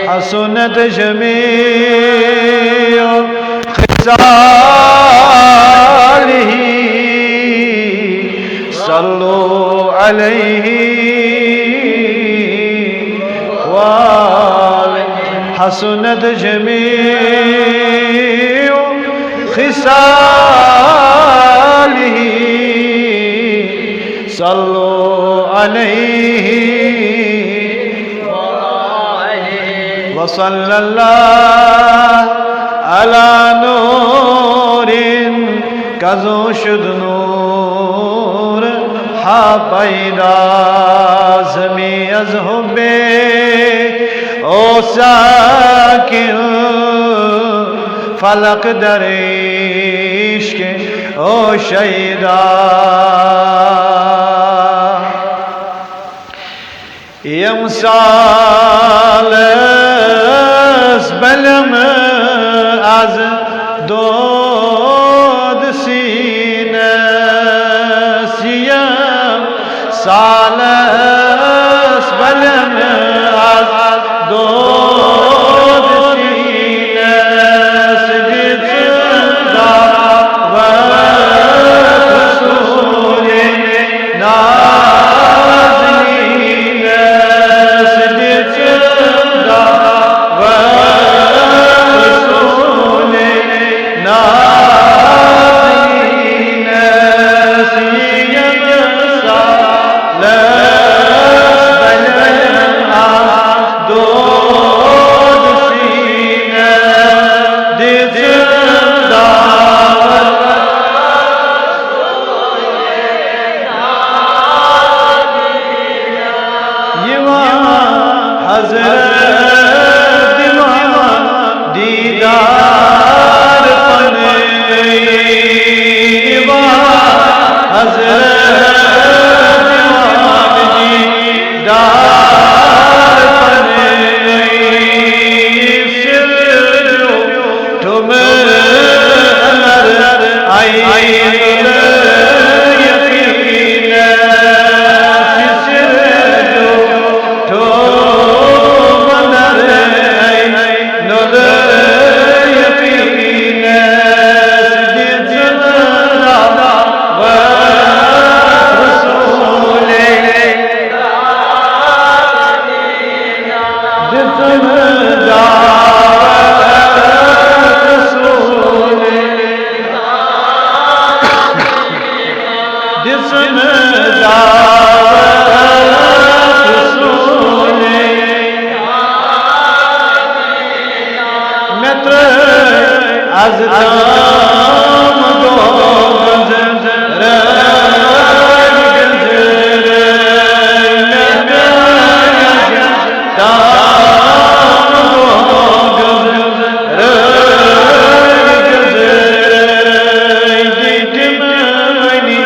حسنت جميع خصاله صلوا عليه وآله حسنت جميع خصاله صلوا عليه وصلى الله على نور كذو شد نور حبيدا زمي أزهب او ساكن فلق دريش کے او شیدا یمثال بلم از دود سینه سیم سالس بلم از دود سینه سجد دعوت رسول نازنین سجد دعوت رسول نازنین سیم سالس بلم از دود سینه سجد دعوت حضرت امام دیدار پنے حضرت امام دیدار پنے تم آئی از دام دو گزر دام دو گزر دیدمانی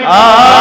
آسمان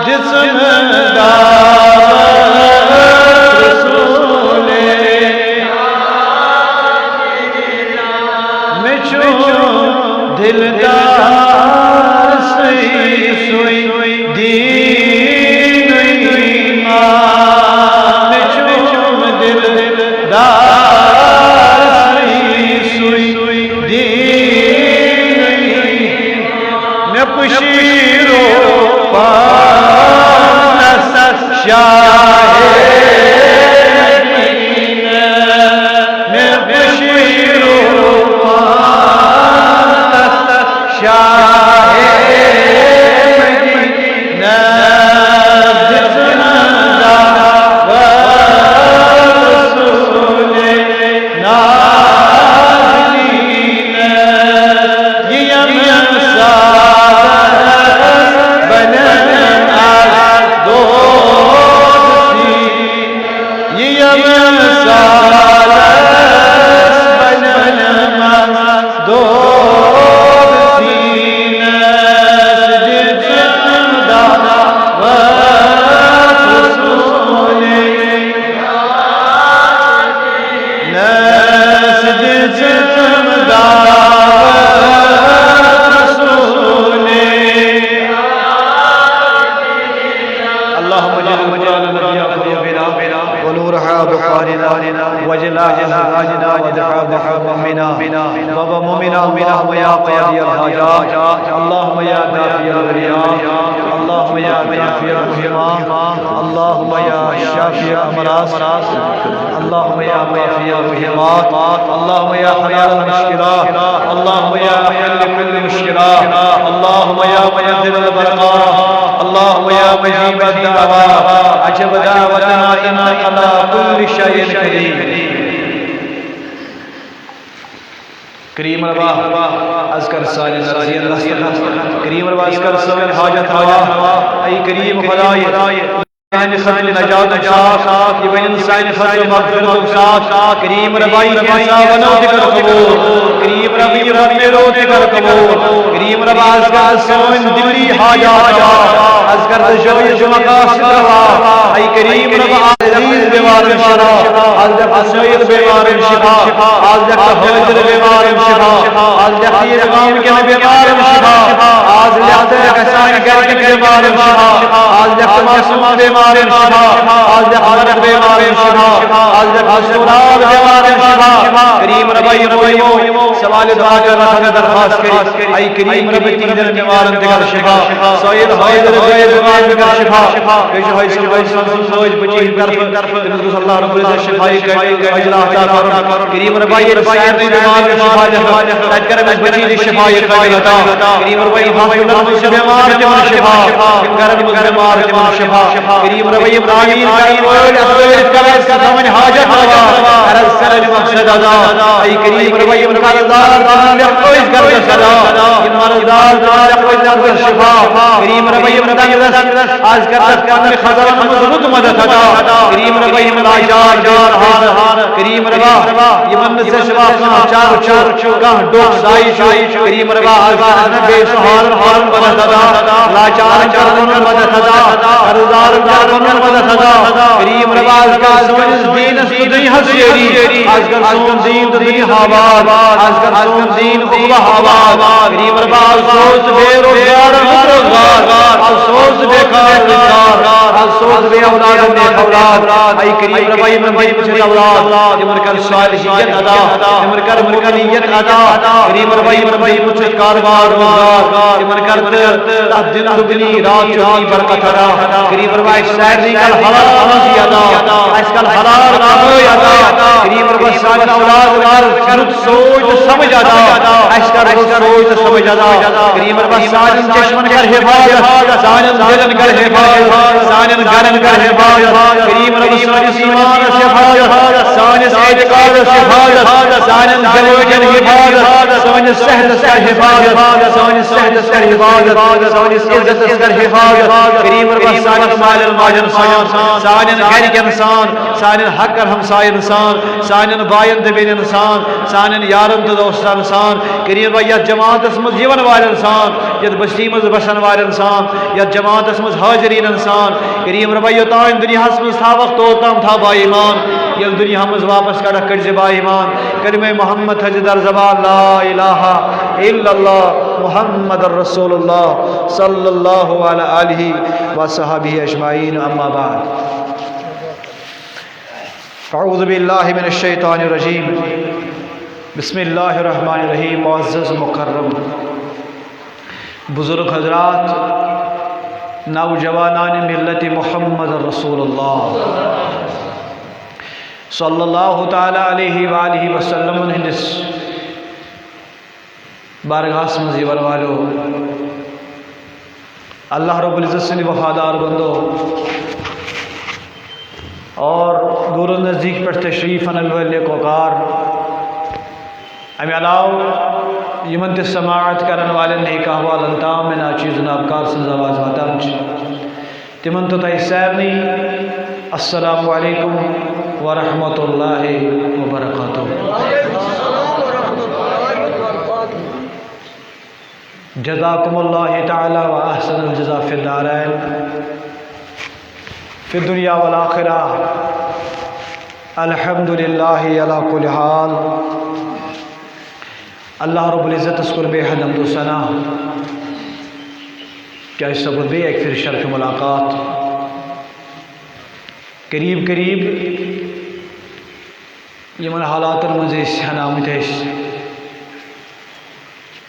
جسم دلدار سوی دین ایمان چوم دلدار سوی دین ایمان نپشیرو پانس شاہ اللهم يا قاضي الحاجات اللهم يا دافع الرياح اللهم يا دافع الرحمة اللهم يا شافي الأمراض اللهم يا وافي الرحمات اللهم يا حلال المشكلات اللهم يا حل كل مشكلات اللهم يا منزل البركات اللهم يا مجيب الدعوات أجب دعوتنا إنك على كل شيء قدير. کریم ربا اذکر سالن رضی اللہ کریم ربا اذکر سوال حاجت ہوا ای کریم خدای انسان خطر نجات شاک ابن انسان خطر مغفرت شاک کریم ربائی کیسا ونو تکر قبول کریم ربی ربی رو تکر قبول کریم ربا اذکر سوال دلی حاجت ہوا اذکر دشوی جمقاس روا ای کریم ربا عزیز بیوار شفا حضرت سید بیوار شفا حضرت حضر بیوار شفا حضرت قوم کے بیوار شفا حضرت کسان گھر کے بیوار شفا حضرت معصوم بیوار شفا حضرت حضرت بیوار شفا حضرت سوراب بیوار شفا کریم ربی رویمو سوال دعا کر رہا درخواست کری ای کریم ربی تیدر بیوار انتگر شفا سید حضر بیوار انتگر شفا بیشو حی سوج بچی طرف تنزل اللہ رب العزت شفائی اجلا عطا فرما کریم ربی رسائر بیمار شفا جہاں تذکر میں بچی شفائی عطا کریم ربی حافظ بیمار جمع شفا کرم بیمار جمع شفا کریم ربی ابراہیم کریم سمجھ حاجت ہوا عرض سرج مقصد ادا ای کریم ربی مرضدار کوئی کر صدا مرضدار کوئی کر شفا کریم ربی مدد آج کر خزانہ مضبوط مدد ادا کریم ربی ملاجار جان ہار کریم ربا یمن سے شفا چار کہاں ڈوک سائی کریم ربا آزاد بے سہار حال مدد ادا لاچار چرن مدد ادا ارزار چرن مدد ادا کریم ربا آج کر سون دین سدی حسیری آج کر سون دین دنی حواد آج کر سون دین اقبہ حواد کریم ربا افسوس بے روزگار افسوس بے کار افسوس بے اولاد نیک اولاد ای کریم ربی من مجھے اولاد امر کر صالحیت ادا امر کر مکنیت ادا کریم ربی مجھے کاروبار روزگار امر کر دن دگنی رات چوکی برکت ادا کریم ربی سیری کل حلال رضی ادا اس کل حلال رضی ادا کریم ربی صالح اولاد کرد سوچ سمجھ ادا اس کل سوچ سمجھ ادا کریم ربی صالح چشمن کر حفاظت سانن دلن کر حفاظت سانن گرن کر حفاظت کریم ربی صالح ایمان شفاعت سانس اعتقاد شفاعت سانن دلوجن حفاظت سانس صحت کر حفاظت سانس صحت کر حفاظت سانس عزت کر حفاظت کریم ربی صالح مال الماجن انسان سانن گھر انسان سانن حق ہمسائے انسان سانن بائن دبین انسان سانن یارن تو دوست انسان کریم ربی یت جماعت اسمز جیون والے انسان یت بستی مز بسن والے انسان یت جماعت اسمز حاضرین انسان کریم ربی یوتان دنیا اسمز تھا وقت ہوتا تھا با ایمان یل دنیا مز واپس کڑک کڑ زبا ایمان کلمہ محمد حج در زبان لا الہ الا اللہ محمد رسول اللہ صلی اللہ علیہ وصحبہ اجمعین اما بعد اعوذ باللہ من الشیطان الرجیم بسم اللہ الرحمن الرحیم معزز مکرم بزرگ حضرات نوجوانان ملت محمد رسول اللہ صلی اللہ تعالی علیہ وآلہ وسلم ہندس بارگاہ مزی والو اللہ رب العزت سے وفادار بندو اور دور و نزدیک پر تشریف انل کوکار امی علاوہ یمن تے سماعت کرن والے نیک احوال انتام میں ناچیز نابکار سنز آواز واتم تمن تو تائی سیرنی السلام علیکم ورحمۃ اللہ وبرکاتہ جزاکم اللہ تعالی و احسن الجزا فی الدارین فی الدنیا والآخرہ الحمدللہ علی کل حال اللہ رب العزت اس پر بے حد حمد و ثنا کیا اس سبب بھی ایک پھر شرف ملاقات قریب یمن حالات مزے حنامت ہے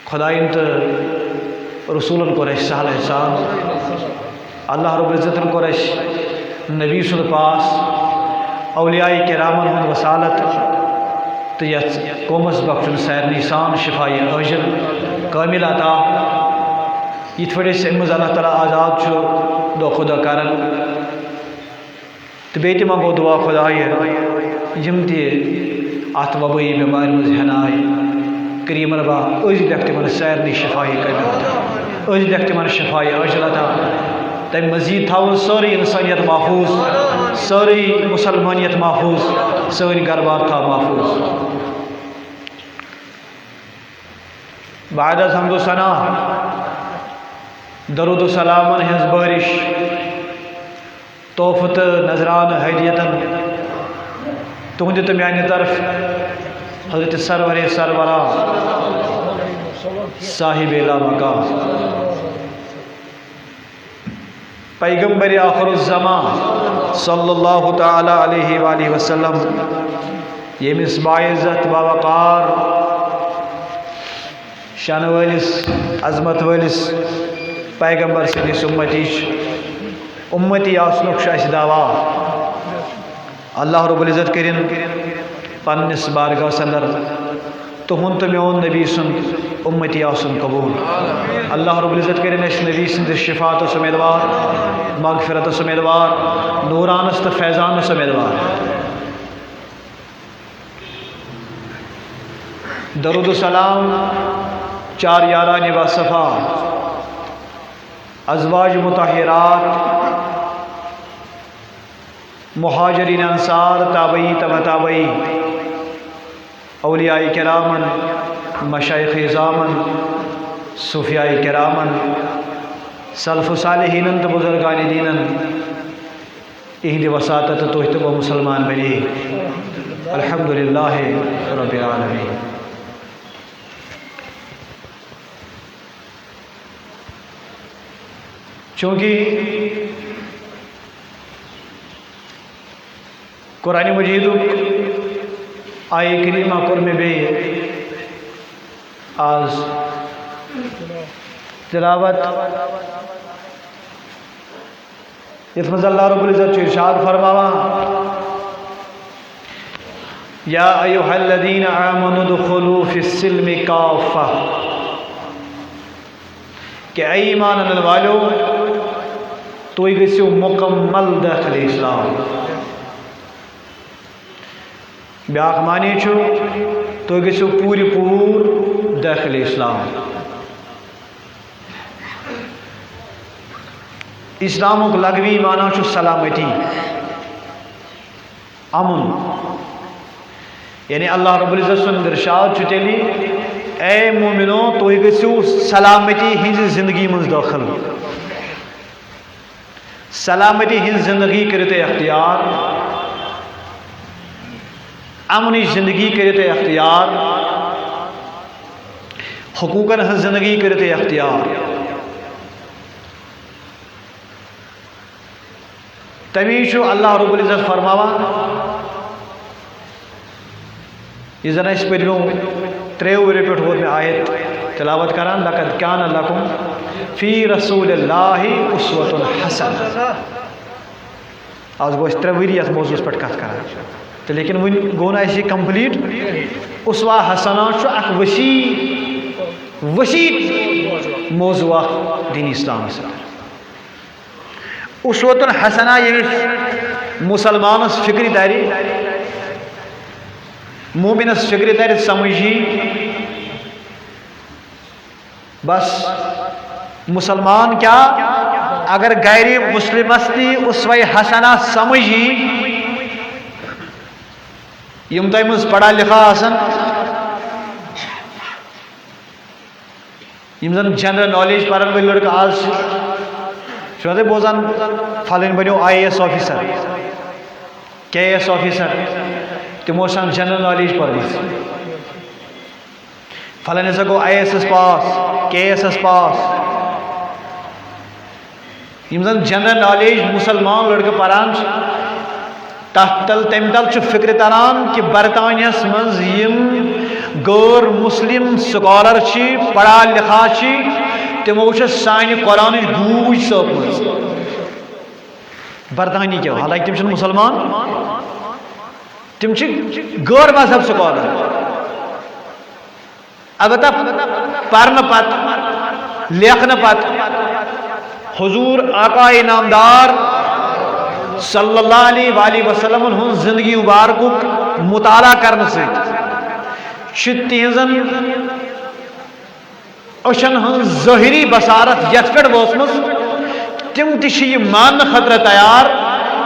خدائن تو رسولن کو رش سہل احسان اللہ رب العزت کو رش نبی صلی پاس اولیاء کرامن ہند وسالت تو یت قومس بخشن سیر نیسان شفائی عجل کامل عطا یہ پھر اس امز اللہ تعالیٰ آزاد چھو دو خدا کرن تو بیٹی منگو دعا خدای یم تی آت وبائی بیماری مز ہنائی کریم ربا از لکھتے من سیر نی شفائی کامل عطا از لکھتے من شفائی عجل عطا تم مزید تھاون سوری انسانیت محفوظ سوری مسلمانیت محفوظ سوری گربار تھا محفوظ بعد از حمد و ثنا درود و سلامن ہنز بارش توفت نظران ہدیتن تہند تو میانہ طرف حضرت سرور سرورا صاحب لا مقام پیغمبر آخر الزمان صلی اللہ تعالی علیہ وآلہ وسلم یمس باعزت باوقار شان والس عظمت والس پیغمبر سندس امتی آسنک شاہ دعوا اللہ رب العزت کرن پنس بارگاہ سندر تہن تو میون نبی سن امتی آسن قبول اللہ رب العزت کرن اس نبی سند شفاعت و سمیدوار مغفرت و سمیدوار نورانست فیضان و سمیدوار درود و سلام چار یاران با صفا ازواج مطہرات مہاجرین انصار تابعی تبع تابعی اولیاء کرامن مشایخ ازامن صوفیاء کرامن سلف صالحین تو بزرگان دینن اہد وساطت تو احتب مسلمان بنی الحمدللہ رب العالمین چونکہ قرآن مجید آئی کریمہ قرم بے آز تلاوت اس میں اللہ رب العزت ارشاد فرماوا یا ایھا الذین آمنوا ادخلوا فی السلم کافہ کہ اے ایمان انل والو تو گژھو مکمل داخل اسلام بیاکھ معنی چھو تو گژھو پوری پور داخل اسلام اسلام کو لغوی معنی چھو سلامتی امن یعنی اللہ رب العزت سن ارشاد چھو تیلی اے مومنو تو گژھو سلامتی ہنز زندگی من داخل سلامتی ہنز زندگی کرتے اختیار امنی زندگی کرو اختیار حقوقن ہن زندگی کرو اختیار تمی اللہ رب العزت فرماوان یہ زن اس پتمو 3 ؤری پہ ووت میں آیت تلاوت کران لقد کان لکم فی رسول اللہ اسوۃ حسنہ آج گو 3 ؤری اس موضوع پہ کت کران تو لیکن ون گو نا یہ کمپلیٹ اسوہ حسنہ اخ وسیع موضوع دین اسلام سے اسوۃ حسنہ یمس مسلمانس فکر داری مومنس فکر داری سمجھی بس مسلمان کیا اگر غیر مسلمس تی اسوہ حسنہ سمجھی یم تہ مز پڑھا لکھا آسن یم زن جنرل نالیج پرن ول لڑکہ آج شو بوزان فلن بنو IAS آفیسر KS آفیسر تمو جنرل نالیج پرمت فلن ہسا گو IAS پاس KS پاس یم زن جنرل نالیج مسلمان لڑکہ پران تم تل فکر تران کہ برطانیہ مز یم غیر مسلم سکالر پڑھا لکھا تمو سانہ قرآن گوج سپمز برطانیہ کیو حالانکہ تم مسلمان تم غیر مذہب سکالر البتہ پڑھنے پتہ لیکھنے پتہ حضور آقا نامدار صلی اللہ علیہ وآلہ وسلم ہن زندگی مبارک مطالعہ کرنے سے تہذن اچھن ہن ظاہری بصارت یت پہ وسمز تم تہ مان خطرہ تیار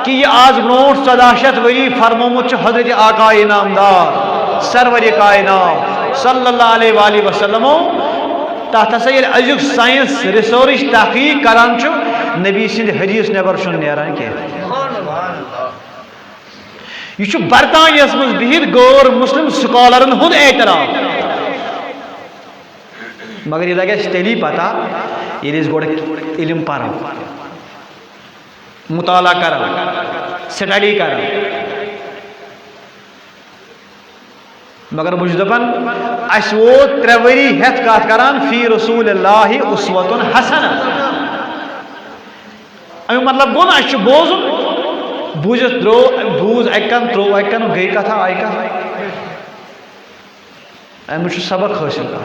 کہ یہ آج برونٹ 1400 ؤری فرمومت حضرت آقا نامدار سرور کائنات صلی اللہ علیہ وآلہ وسلم تحت ہسا یل ازیک سائنس ریسرچ تحقیق کران نبی سند حدیث نبر نیران کی یہ برطانیہ مز بہت غیر مسلم سکالرن ہند اعتراف مگر یہ لگہ تیلی پتہ یل گوڑ علم پرو مطالعہ کرو سٹڈی کرو مگر بہ دپان اس ووت 3 ؤری ہتھ کت کران فی رسول اللہ اسوۃ حسنہ امیک مطلب گو نا اس بوزن بوزت بوز اکن ترو اکن گئی کتھا آئی کتھ امیک سبق حاصل کر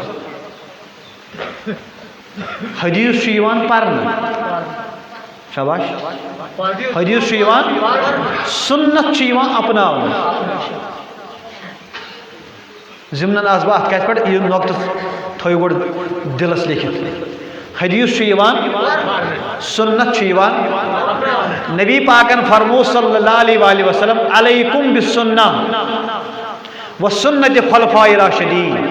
حدیث پرن شاباش حدیث سنت اپناون ضمن آس بہ ات پہ یہ نقطہ تھو گوڑ دلس لکھت حدیث سنت نبی پاکن فرمو صلی اللہ علیہ وآلہ وسلم علیکم بالسنہ وسنت خلفاء راشدین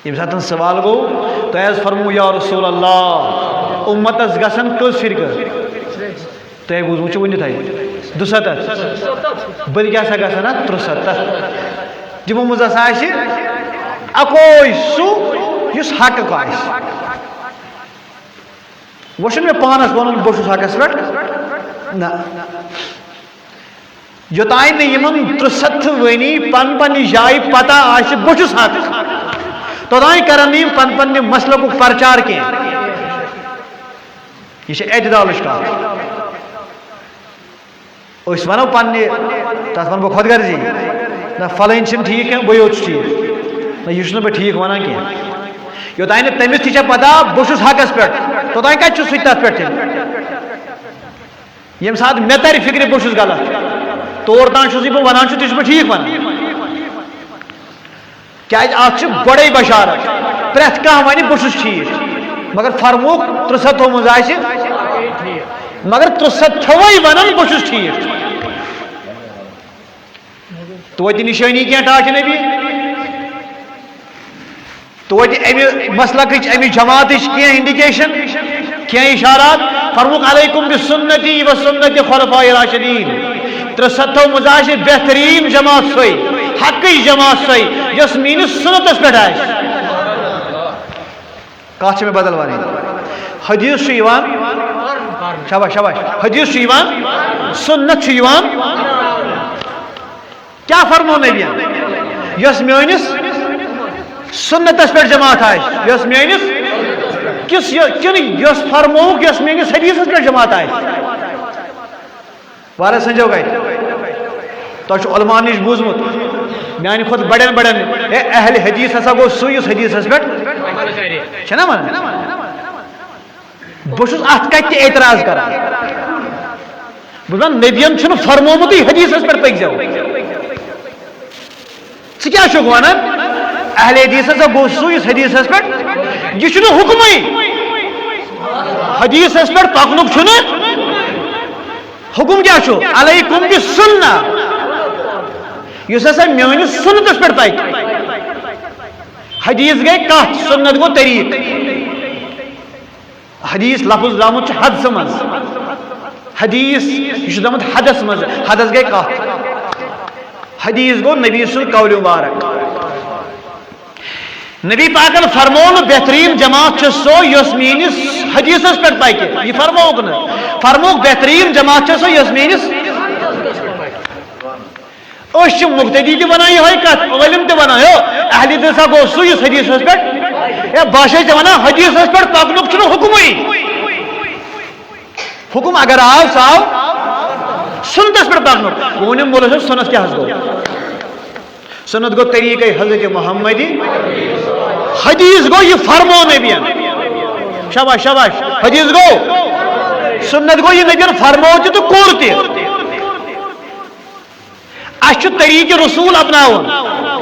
یم ساتن سوال گو تو ایز فرمو یا رسول اللہ امتس گسن کس فرقہ تو ایک بوزمو ونی تھائی 200 بل کیا سا گسن 370 جمو مز اکوئی سو یس حق آس وشن میں پانس ون بہت حقس پہ نا یوتان یمن 300 ونی پن پن جائے پتہ آس بہت حق توتان کرن پن پن مسلک پرچار کی یہ اعتدال کت اس ونو پنہ تک ون بہ خود غرضی نہ فلن ٹھیک کی بہ یوت ٹھیک نہ یہ بہ ٹھیک ونان کی یوتان تمس تہ پتہ بہت حقس پہ توتان کت سہ تر پہ یم سات مے تر فکر بہت غلط طور تان بہ ونان تہ بہ ٹھیک ونان کیاز ات گوڑے بشارت پریت کھانا ون بہت ٹھیک مگر فرموک 300 تھومت آس مگر 300 ونان بہت ٹھیک توتہ نشانی کی ٹاچ نبی توتہ امہ مسلک امہ جماعت کی انڈیکیشن کی اشارات فرموک علیکم بسنتی و سنت خلفاء راشدین 370 مزاج بہترین جماعت سوئی حقی جماعت سوئی یس مینس سنتس پہ کات میں بدل وانی حدیث شاباش شاباش حدیث سنت کیا فرمو نبی یس میانس سنتس پہ جماعت یس میانس کس کن یس فرمو یس میانس حدیث پہ جماعت وارہ سنجو گئی تو علماء نش بوزمت میانہ کھت بڑن اہل حدیث ہسا گو سویس حدیث پہ چھنا من بہت ات کت اعتراض کران بہت نبین چھن فرمومت حدیث پہ پکزو کیا ونان اہل حدیث ہسا گو سویس حدیث پہ یہ حکم حدیث پہ پکنک حکم کیا علیکم بالسنہ اس ہسا میانس سنتس پہ پک حدیث گئی کت سنت گو طریق حدیث لفظ درامت حدس مز حدیث یہ درامت حدس مز حدس گئی کت حدیث گو نبی سن قول مبارک نبی پاکن فرمون بہترین جماعت سو یس مینس حدیث پہ پکہ یہ فرموک نا فرموک بہترین جماعت سو یس مینس مقتدی تہ ونان یہ کت عالم تہ ونان اہل حدیث گو سویس حدیث پہ باشا تہ ونان حدیث پہ پکنک حکمے حکم اگر آو سہ آو سنتس پہ پکنک ونم مول سنت کیا گو سنت گو طریقہ حضرت محمدی حدیث گو یہ فرمو نبی شاباش شاباش حدیث گو سنت گو یہ نبی فرمو تو کور تہ اچھ طریق رسول اپناون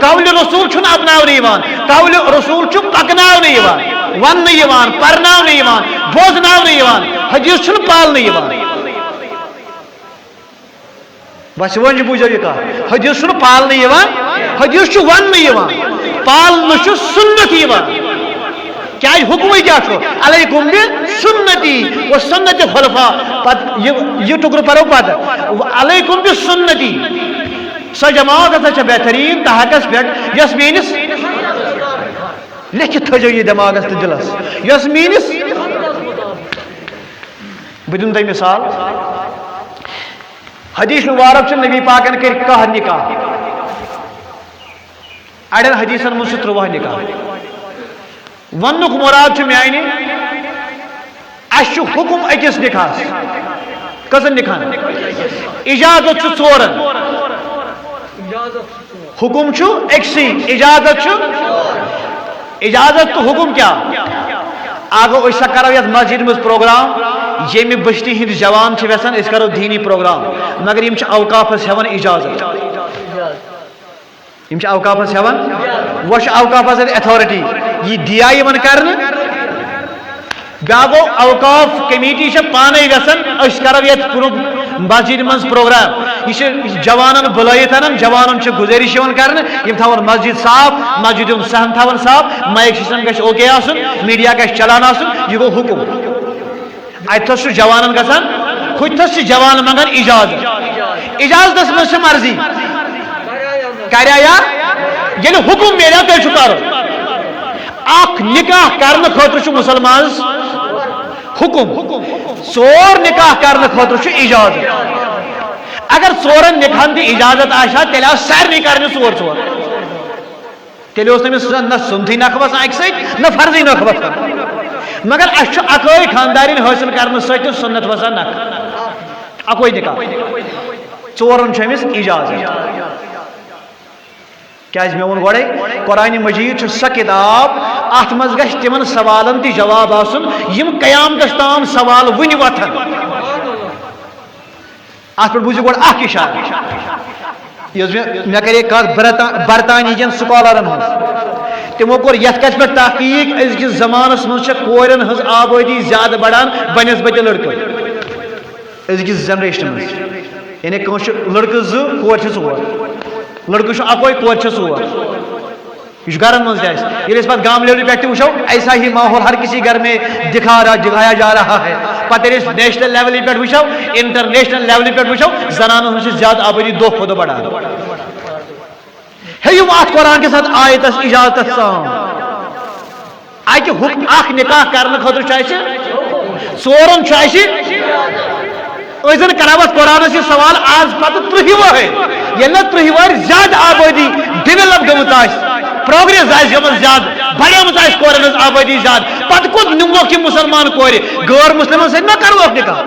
قول رسول چھن اپناون یوان قول رسول چھ پکناون یوان ون یوان پرناون یوان بوزناون یوان حدیث چھن پالن یوان بس ون بوجھو یہ کہا حدیث چھن پالن یوان حدیث چھ ون یوان پالن چھ سنت یوان کیا حکم کیا علیکم بسنتی و سنت خلفاء یہ ٹکر پرو پتہ علیکم بسنتی سو جماعت ہسا بہترین تحقس پہ یس مینس لکھت تھو یہ دماغس تو دلس یس مینس بہ دم تہ مثال حدیث مبارک چھ نبی پاکن کر کہ نکاح اڑین حدیثن من 13 نکاح ونک مراد چھ میانہ اس حکم اکس نکاح کزن نکاح اجازت چھ ژورن حکم چھو اکسی اجازت چھو اجازت تو حکم کیا آگو ایسا کرو یت مسجد مز پروگرام یہ میں بشتی ہند جوان چھ ویسن اس کرو دینی پروگرام مگر یم چھ اوقافس ہیون اجازت یم چھ اوقافس ہیون وش اوقافس اتھارٹی یہ دیا یمن کرن بیاگو اوقاف کمیٹی چھ پانے ویسن اس کرو یت مسجد مز پروگرام یہ جوانن بلائت انن جوانن چھ گزارش کرن یم تھاون مسجد صاف مسجد صحن تھاون صاف مائک سسٹم گژھِ اوکے آسن میڈیا گژھِ چلان آسن یہ گو حکم اتھس چھ جوانن گژھان خودتس چھ جوان منگان اجازت اجازتس مز چھ مرضی کریا ییٚلہِ حکم میلیو تیٚلہِ چھُ کرُن اکھ نکاح کرنہٕ خٲطرٕ چھُ مسلمانس حکم ژور نکاح کرنے خاطر چھ اجازت اگر ژورن نکاحن دی اجازت آشا تیل آس سارنی کرنے ژور ژور تیل اس نمس نہ سنتھی نخوس اکہ سۭتۍ نہ فرضی نخوس مگر اس اکوئی خاندارین حاصل کرنے سۭتۍ سنت وسان نکھ اکوئی نکاح ژورن چھ امس اجازت کیا میں ون گوڑے قرآن مجید چھ سا کتاب ات مز گژھِ تمن سوالن تہ جواب آسن یم قیامتس تام سوال ون وتھن ات پہ بوزو گوڑ اخ اشارہ مے کرے کت برطانیہ کن سکالرن ہز تمو کور یت کس پہ تحقیق ازکس زمانس من کورن ہز آبادی زیادہ بڑھان بنسبت لڑکہ ازکس جنریشن من یعنی کس لڑکہ زٕ کور چھ ژور لڑکہ اکوئی کور چھ ژور یہ گھرن من یہ پہ گام لیول پہ وچو ایسا ہی ماحول ہر کسی گھر میں دکھایا جا رہا ہے. پتہ نیشنل لیول پہ وچو انٹرنیشنل لیول پہ وچو زنان ہن زیادہ آبادی دہ کھت بڑھان. ہیو ات قرآن کے ساتھ آیتس اجازت سان اتہ اخ نکاح کرنے خاطر ژورن زن کرو قرآن سے سوال آز پتہ 30 وہر یل 30 وہر زیادہ آبادی ڈیولپ گمت پروگریس آس گمت زیادہ بڑھمت کورن ہز آبادی زیادہ پتہ کت نموک یہ مسلمان کور غیر مسلمان سی نہ کرو نکاح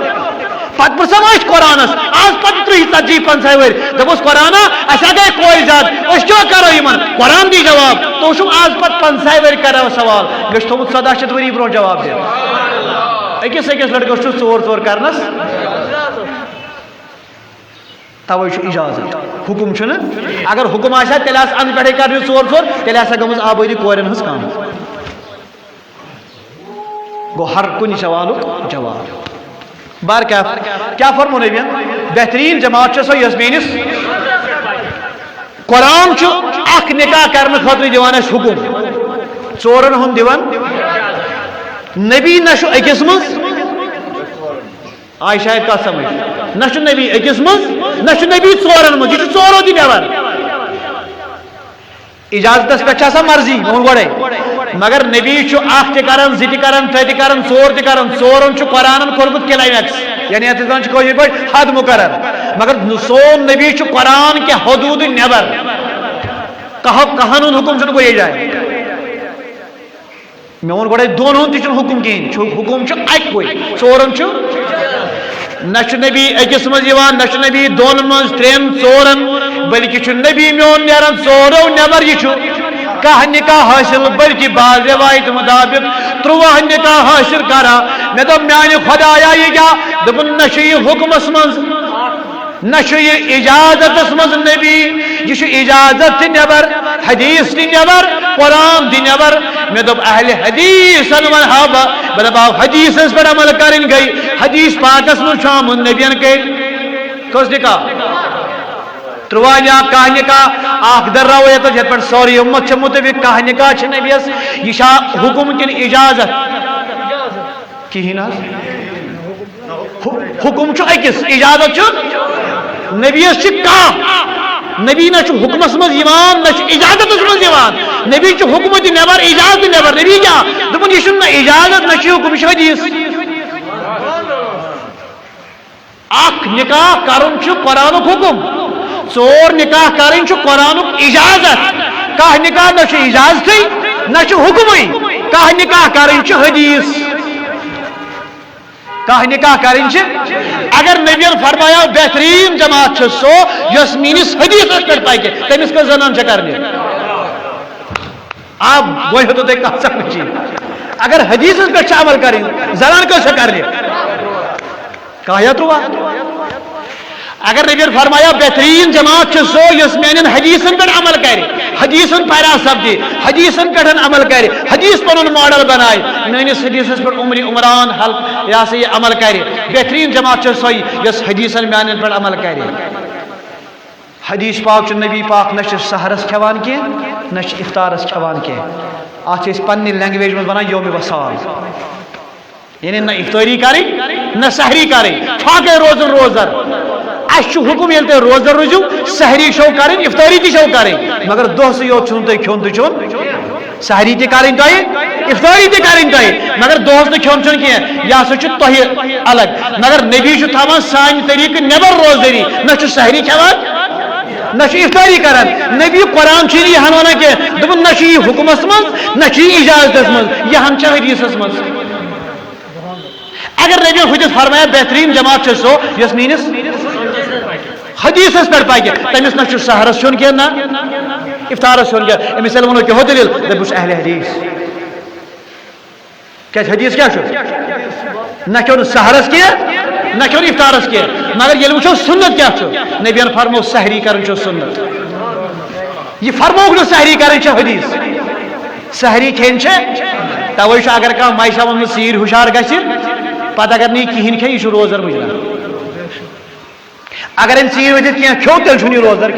پتہ پرسو قرآنس آز پتہ 30 40 50 ور دپوس قرآن اچھا گئی کور زیادہ اس کیا کرو یمن قرآن دی جواب تو وچھو آز پتہ 50 ور کرو سوال گھس تھومت 17 وری برو جواب دیا اکس لڑکس ژور کرنس توے اجازت حکم اگر حکم آسا تیل ان پہ کر ژور تیل گمز آبادی کورن ہز کم گو ہر کن سوال جواب بار کیا فرمو نبی بہترین جماعت سو یس میس قرآن اخ نکاح کرنے خاطر دان اس حکم ژورن ہند نبی نہ اکس مز آئی شاید کت سمجھ نہ نبی اکس مز نہ نبی ژورن مز یہ ژورو تہ نیبر اجازت پہ مرضی مون گوڑے مگر نبی اخ تہ کران زٕ تہ کران ترٛےٚ تہ کران ژور تہ کران ژورن قرآن کورمت کلائمیکس یعنی اتھ دان کٲشِر پٲٹھۍ حد مقرر مگر سون نبی قرآن کے حدود نیبر کہن ہند حکم چھُنہٕ کُنی جایہِ مےٚ ووٚن گۄڈے دۄن ہُنٛد تہِ چھُنہٕ حکم کِہیٖنۍ حکم چھُ اکوے ژورن چھُ نہ نبی اکس مز نہ نبی دون مز ترین ژورن بلکہ نبی میون نیران ژورو نیبر یہ کہہ نکاح حاصل بلکہ بعض روایت مطابق 13 نکاح حاصل کرا مے دپ میانہ خدایا یہ کیا دپن نہ یہ حکمس مز نہ یہ اجازت مز نبی یہ اجازت تہ نیبر حدیث تہ نیبر قرآن تہ نیبر مے دپ اہل حدیث ونہا بہ دپ حدیث پہ عمل کرن گئی حدیث پاکس مز آمت نبین کر کس نکاح 13 یا کہہ نکاح اخ در روایت یت پہ سوری امت مطابق کہہ نکاح نبیس یہ حکم کن اجازت کہین حکم اکس اجازت نبیس کہہ نبی نہ حکمس مز نہ اجازت مز نبی حکمت نیبر اجازت نیبر نبی کیا دپن یہ نہ اجازت نہ حکم یہ حدیث اخ نکاح کرن قرآن حکم ژور نکاح کرن قرآن اجازت کہہ نکاح نہ اجازت نہ حکم کہہ نکاح کرن حدیث کہہ نکاح کرن اگر نبین فرمایا بہترین جماعت سو یس میس حدیث پہ پکہ تمس کس زنان کرنے آپ وہی تو تھی کت سمجھی اگر حدیث پہ عمل کریں زنان کس کرنے کہا یا 13 اگر نبی فرمایا بہترین جماعت سو یس میان حدیثن پہ عمل کر حدیثن پیرا سپدی حدیثن پہ عمل کر حدیث پن ماڈل بنائے میانس حدیثس پہ عمران حلق یہ سا یہ عمل کر بہترین جماعت سوئی یس حدیثن میان پہ عمل کر حدیث پاک نبی پاک نہ سحرس کھوان کی نہ افطارس کھوان کی ات پنہ لینگویج من ونان یوم وصال یعنی نہ افطاری کریں نہ سحری کریں پھاکے روزن روزر اس حکم یل تھی روزر روزو سحری شو کریں افطاری تہ شو کریں مگر دہ سے یوت چھن تھی کھون تو چون سحری تہ کریں تہ افطاری تہ کریں تہ مگر دہس نہ کھون چون کی یہ سا تہ الگ مگر نبی تھوان سان طریقہ نیبر روزدری نہ سحری کھوان نہ افطاری کران نبی قرآن یہ ونان کی دپن نہ یہ حکمس مز نہ اجازت مز یہ حدیثس مز اگر نبی حدیث فرمایا بہترین جماعت سو یس میس حدیث پہ پکہ تمس نہ سحرس کھون کی نہ افطارس کھون کی امس ونو کہ دلیل دپس اہل حدیث کیا حدیث کیا نہ کھون سحرس کی نہ کھون افطارس کی مگر یل وچھو سنت کیا نبی فرمو سحری کرن سنت یہ فرموک نہ سحری کرن حدیث سحری کھین توے اگر کھانا مائشہ من سیر ہوشار گھر پتہ اگر نہیں کہین کھے یہ روزر مجرا اگر ام سیر ورتھ کی کھو تیل یہ روزر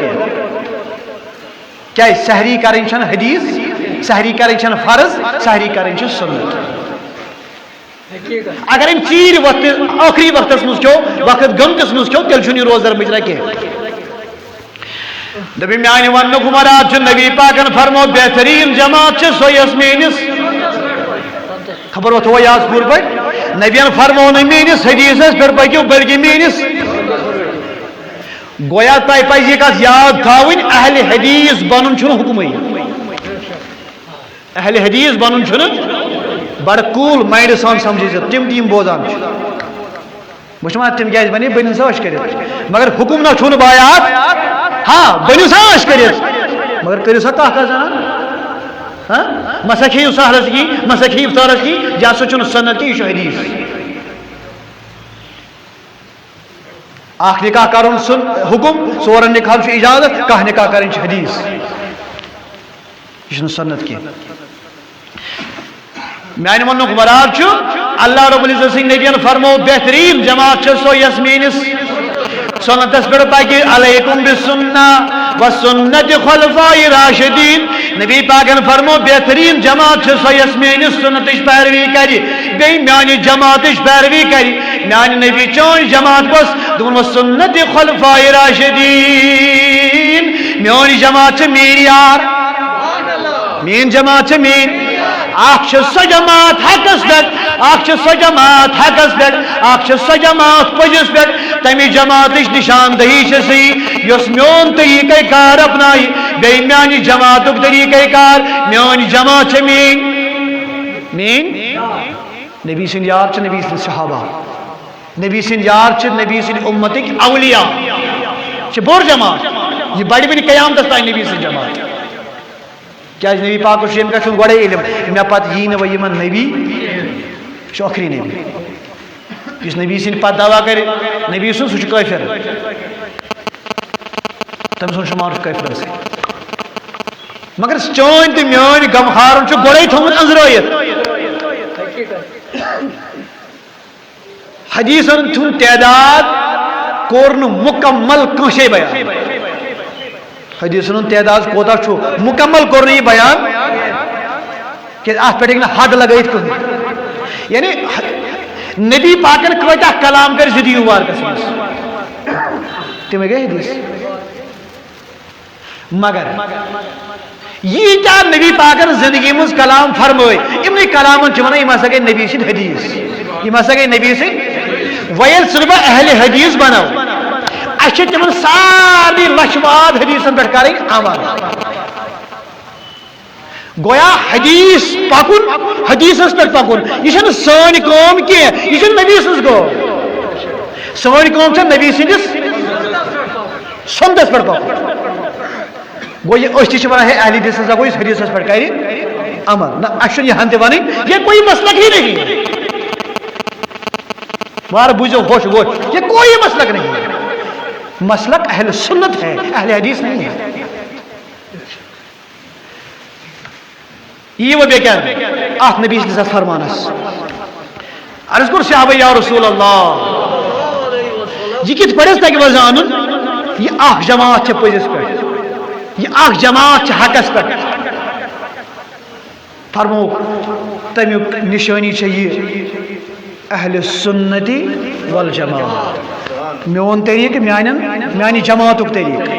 کی سحری کریں حدیث سحری کریں فرض سحری کریں سنت اگر ام چیر وقت آخری وقت مز کھو وقت گمتس مز کھو تیل چھنی روزدر مجرا کی دبی میانی ونک مراد نبی پاکن فرمو بہترین جماعت سو یس میانس خبر وتھو یاد پور پہ نبین فرمو میانس حدیث پہ پکو بلکہ میانس گویا تہ پہ یہ کت یاد تھاون اہل حدیث بنن چھن حکمے اہل حدیث بنن چھن بڑ کول مائنڈ سان سمجھی تم بوزان بچما تم کیا بنی بنی ساش کر مگر حکم نہ چھن بایات ہاں بنی ساش کر مگر کرو سا کہا زنان ہاں مسا کھیو سہرس کی مسا کھیو افطارس کی جا سو چھن سنت کی حدیث آخ نکاح کرن سن حکم سورن نکاح اجازت کہ نکاح کرن حدیث یہ سنت کی میان ونک مراد اللہ رب العزت سن نبیین فرمو بہترین جماعت سو یس میانس سنتس پہ پکہ علیکم بسنہ وسنت خلفاء راشدین نبی پاکن فرمو بہترین جماعت سو یس میانس سنتش پیروی کری بی میانی جماعتش پیروی کری میانی نبی چون جماعت بس دون سنت خلفاء راشدین میانی جماعت مین یار مین جماعت مین اخ سو جماعت حقس پہ اخ سو جماعت حقس پہ اخ سو جماعت پزس پہ تمہ جماعت نشاندہی سی یس میون طریقہ کار اپنائی بی میانی جماعت طریقہ کار میون جماعت مین مین نبی سن یار نبی سن صحابہ نبی سن یار نبی سن امتک اولیاء بور جماعت یہ بڑی بڑی قیامت تین نبی سن جماعت کیا نبی پاک شیم کا گوڑے علم مے پتہ یہ نو یمن نبی آخری نبی اس نبی سن پتہ دعویٰ کرے نبی سن سہ کافر تم سن شمار کافر مگر چون تو میون غمخارن گوڑے تھومت انزرائیت حدیثن تھن تعداد کور مکمل کنشے بیان حدیثن تعداد کوتا چھو مکمل کور یہ بیان کہ ات پہ حد لگائت کہیں یعنی نبی پاکن کوتا کلام کر زدی وار قسم تم گئے حدیث مگر یہ کیا نبی پاکن زندگی مز کلام فرمائے امن کلامن ونان یہ ہسا گئی نبی سند حدیث یہ ہسا گئی نبی سند ویل صرف اہل حدیث بنو اچھے تمن ساری لشواد حدیثن پہ کریں عمل گویا حدیث پکن حدیثس پہ پکن یہ سن قوم کی یہ نبی سز گو سن قوم نبی سندس سنتس پہ پکن گو یہ ونان ہے اہل حدیث ہسا گو اس حدیثس پہ کر عمل نہ اچھا یہ ہن ون یہ کوئی مسلک ہی نہیں مار بوجھو ہوش گوش یہ کوئی مسلک نہیں مسلک اہل سنت ہے اہل حدیث نہیں ہے یہ وہ بے کیا آت نبی صلی اللہ فرمانس عرض کر صحابہ یا رسول اللہ یہ کت پڑھس تاکہ وزان یہ آخ جماعت چھ پزس پہ یہ آخ جماعت چھ حقس پہ فرمو تمیک نشانی چاہیے اہل سنتی والجماعت میون طریقہ میانی جماعت طریقہ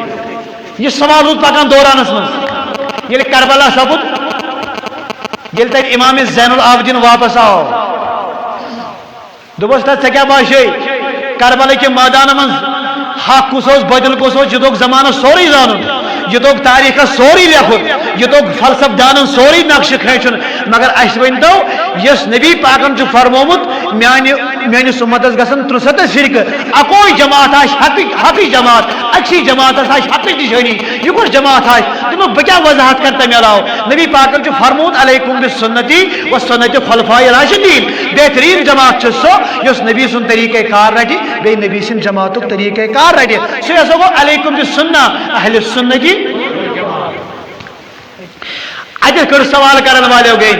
یہ سوال روز پکان دورانس من یل کربلا سپد یل تک امام زین العابدین واپس آو دبس تک کیا باشے کربلا کے میدان من حق کس بدل کس یہ زمانہ سوری زانن یہ تاریخ سوری لیکھن یہ فلسف دانن سوری نقش کھینچن مگر اس ونتو یس نبی پاکن فرمومت میانس امتس گھن 63 فرقہ اکوئی جماعت حقی جماعت اچھی جماعت حقی نشانی یہ کس جماعت تم بہ وضاحت کرتا ملاو نبی پاکن فرموت علیکم بسنتی و سنت خلفاء راشدین بہترین جماعت سو یس نبی سن طریقہ کار رٹی بی نبی سن جماعت طریقہ کار رٹی سو گو علیکم بسنہ اہل سنتی ادھر کر سوال کرنے والے گئی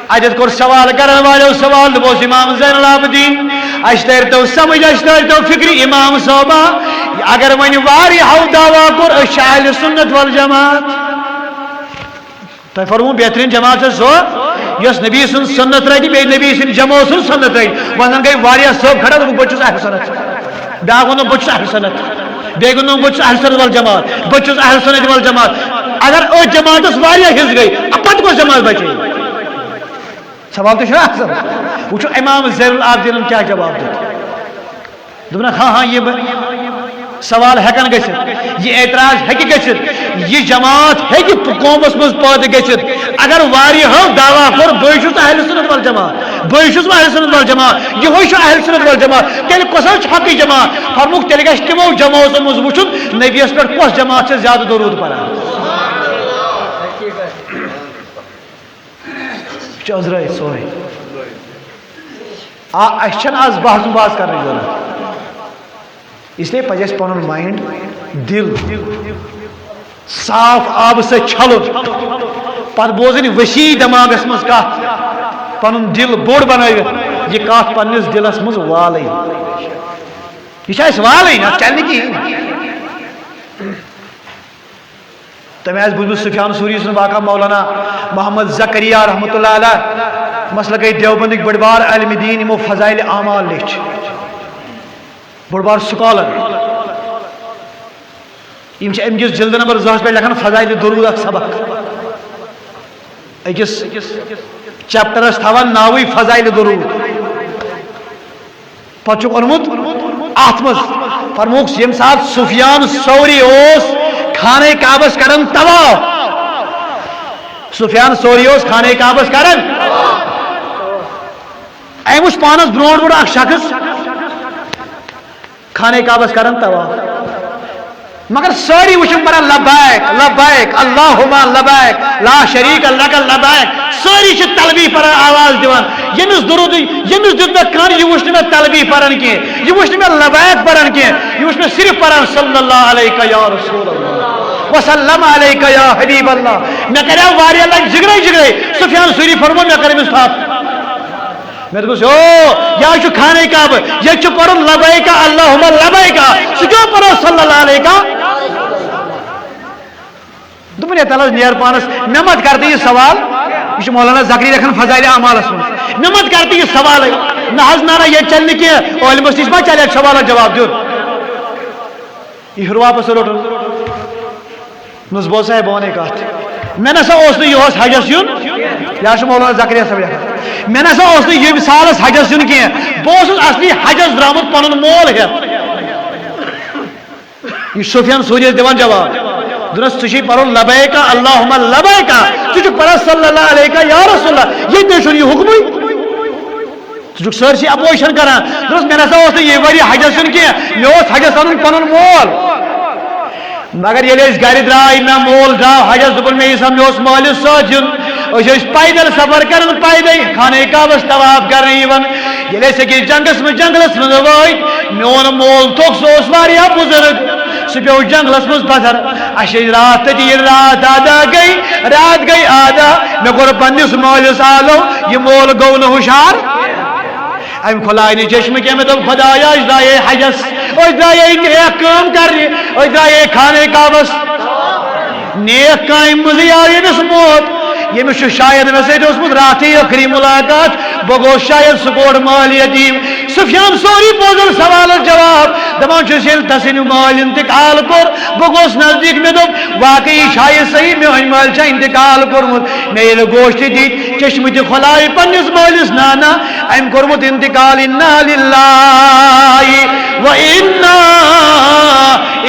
ادھر کر سوال کرنے والے سوال بوس امام زین العابدین اشتر تو سمجھ اشتر تو فکری امام صوبہ اگر ون واری ہو دعویٰ کر اہل سنت والجماعت تہ فرمو بہترین جماعت سو یس نبی سن سنت رٹی بی نبی سن جماع سن سنت رٹی ون گئی واریاہ صاحب کھڑا بچس اہل سنت بیاکھ ون بچس اہل سنت بیٚیہِ گوٚو بہٕ چھُس اہل سنت والجماعت بہٕ چھُس اہل سنت والجماعت اگر أتھۍ جماعتس واریاہ حصہٕ گٔے پتہٕ کۄس جماعت بچے سوال تو چھُنہ آسان وٕچھو امام زین العابدیٖنن کیٛاہ جواب دیُت دوٚپنکھ ہاں ہاں یہ سوال ہٮ۪کن گٔژھِتھ یہ اعتراض ہٮ۪کہِ گٔژھِتھ یہ جماعت ہٮ۪کہِ قومس منٛز پٲدٕ گٔژھِتھ اگر واریاہو دعوا کوٚر بٕے چھُس اہل سنت والجماعت بٕے چھُس اہل سنت والجماعت یِہوے چھُ اہل سنت والجماعت تیٚلہِ کۄس حظ چھِ حقٕے جماعت فرموکھ تیٚلہِ گژھِ تِمو جماعتو منٛز وٕچھُن نبیَس پٮ۪ٹھ کۄس جماعت چھِ زیادٕ درود پران یہِ چھُ أنٛزرٲیِتھ سورُے اَسہِ چھَنہٕ آز بحث وحث کرنٕچ ضروٗرت اس لیے پزِ اَسہِ پنُن مایِنڈ دِل صاف آبہٕ سۭتۍ چھلُن پتہٕ بوزٕنۍ ؤسیع دٮ۪ماغس منٛز کتھ پنُن دل بوٚڑ بنٲوِتھ یہِ کتھ پننِس دلس منٛز والٕنۍ یہِ چھِ اَسہِ والٕنۍ اتھ چلہِ نہٕ کِہیٖنۍ تمہیں بوٗزمُت سفیان سوری سُنٛد واقعہ مولانا محمد زکریا رحمۃ اللہ علیہ مسلہٕ گٔے دیوبندٕکۍ بٔڑ بار علمِ دیٖن یِمو فضائل اعمال لیٚچھ بوٚڑ بار سکالر یم چھِ امہِ کِس جلدٕ نمبر 2 پٮ۪ٹھ لیکھان فضائل درود اکھ سبق أکِس چیپٹرس تھاوان ناوٕے فضائل درود پتہٕ چھُکھ اوٚنمُت اتھ منٛز فرموکھ ییٚمہِ ساتہٕ سفیان سوری اوس خانہ کعبس کران طواف سفیان سوری اوس خانہ کعبس کران أمۍ وٕچھ پانس برونٛٹھ برونٛٹھ اکھ شخص خانہ کعبس کران طواف مگر ساری وٕچھن پران لبیک لبیک اللہم لبیک لا شریک لک لبیک ساری چھِ تلبیہ پران آواز دِوان ییٚمِس درود ییٚمِس دیُت مےٚ کان یہِ وٕچھ نہٕ مےٚ تلبیہ پران کینٛہہ یہِ وٕچھ نہٕ مےٚ لبیک پران کینٛہہ یہِ وٕچھ مےٚ صرف پران صلی اللہ علیہ یا رسول اللہ وسلم علیہ یا حبیب اللہ مےٚ کریو واریاہ لٹہِ جگرے جگرے سفیان سوری فرمو مےٚ کر أمِس تھپھ مےٚ دوٚپُس او یہِ چھُ خانہ کعبہٕ ییٚتہِ چھُ پرُن لبیک اللہم لبیک سُہ کیٛاہ پرو صلی اللہ علیہ دوٚپُن ہے تل حظ نیر پانس مےٚ مت کر تہٕ یہِ سوال یہِ چھُ مولانا زکری لیکھان فضائل اعمالس منٛز مےٚ مت کر تہٕ یہِ سوالے نہ حظ نہ ییٚتہِ چلہِ نہٕ کینٛہہ عٲلمس نِش ما چلہِ اتھ سوالس جواب دیُن یہِ ہیوٚر واپس روٚٹُن نُس بوز ہے بہٕ ونے کتھ مےٚ نسا اوس نہٕ یِہُس حجس یُن یا چھُ مولانا زکریا صٲب لیکھان مےٚ نسا اوس نہٕ ییٚمہِ سالس حجس یُن کینٛہہ بہٕ اوسُس اصلی حجس درامُت پنُن مول ہٮ۪تھ یہِ چھُ سفیان سوریس دِوان جواب دُنس ژٕ چھُے پرُن لبیکا اللہم لبیکا ژٕ چھُکھ پران صلی اللہ علیہ یا رسول اللہ ییٚتہِ چھُنہٕ یہِ حُکمٕے ژٕ چھُکھ سٲرسٕے اپوزِشن کران دُنس مےٚ نسا اوس نہٕ ییٚمہِ ؤری حجس یُن کینٛہہ مےٚ اوس حجس اَنُن پنُن مول مگر ییٚلہِ أسۍ گرِ درٛاے مےٚ مول درٛاو حجس دوٚپُن مےٚ ییٖژا مےٚ اوس مٲلِس سۭتۍ یُن أسۍ ٲسۍ پیدل سفر کران پیدل خانہ کعبس طواف کرنہٕ یِوان ییٚلہِ أسۍ أکِس جنگس منٛز جنگلس منٛز وٲتۍ میون مول تھوٚک سُہ اوس واریاہ بُزرگ سُہ پیوٚو جنگلس منٛز پتھر اَسہِ ٲسۍ راتھ تٔتی ییٚلہِ راتھ گٔے آدا مےٚ کوٚر پننِس مٲلِس آلو یہِ مول گوٚو نہٕ ہُشار أمۍ کھُلایہِ نہٕ چشمہٕ کینٛہہ مےٚ دوٚپ خۄدایا أسۍ درٛایے حجس أسۍ درٛایے نیک کٲم کرنہِ أسۍ درٛایے خانہ کعبس نیک کامہِ منٛزٕے آو ییٚمِس موت ییٚمِس چھُ شاید مےٚ سۭتۍ اوسمُت راتھٕے ٲخری مُلاقات بہٕ گوٚوس شاید سُہ کوٚر مٲلۍ یتیٖم سفیان سوری بوزن سوالس جواب دپان چھُس ییٚلہِ تسٕنٛدِ مٲلۍ انتقال کوٚر بہٕ گوٚوس نزدیٖک مےٚ دوٚپ واقعی شاید صحیح میٲنۍ مٲلۍ چھا انتقال کوٚرمُت مےٚ ییٚلہِ گوشت دِتۍ چشمہٕ تہِ کھۄلایہِ پننِس مٲلِس نانا أمۍ کوٚرمُت انتقال انا للہ و انا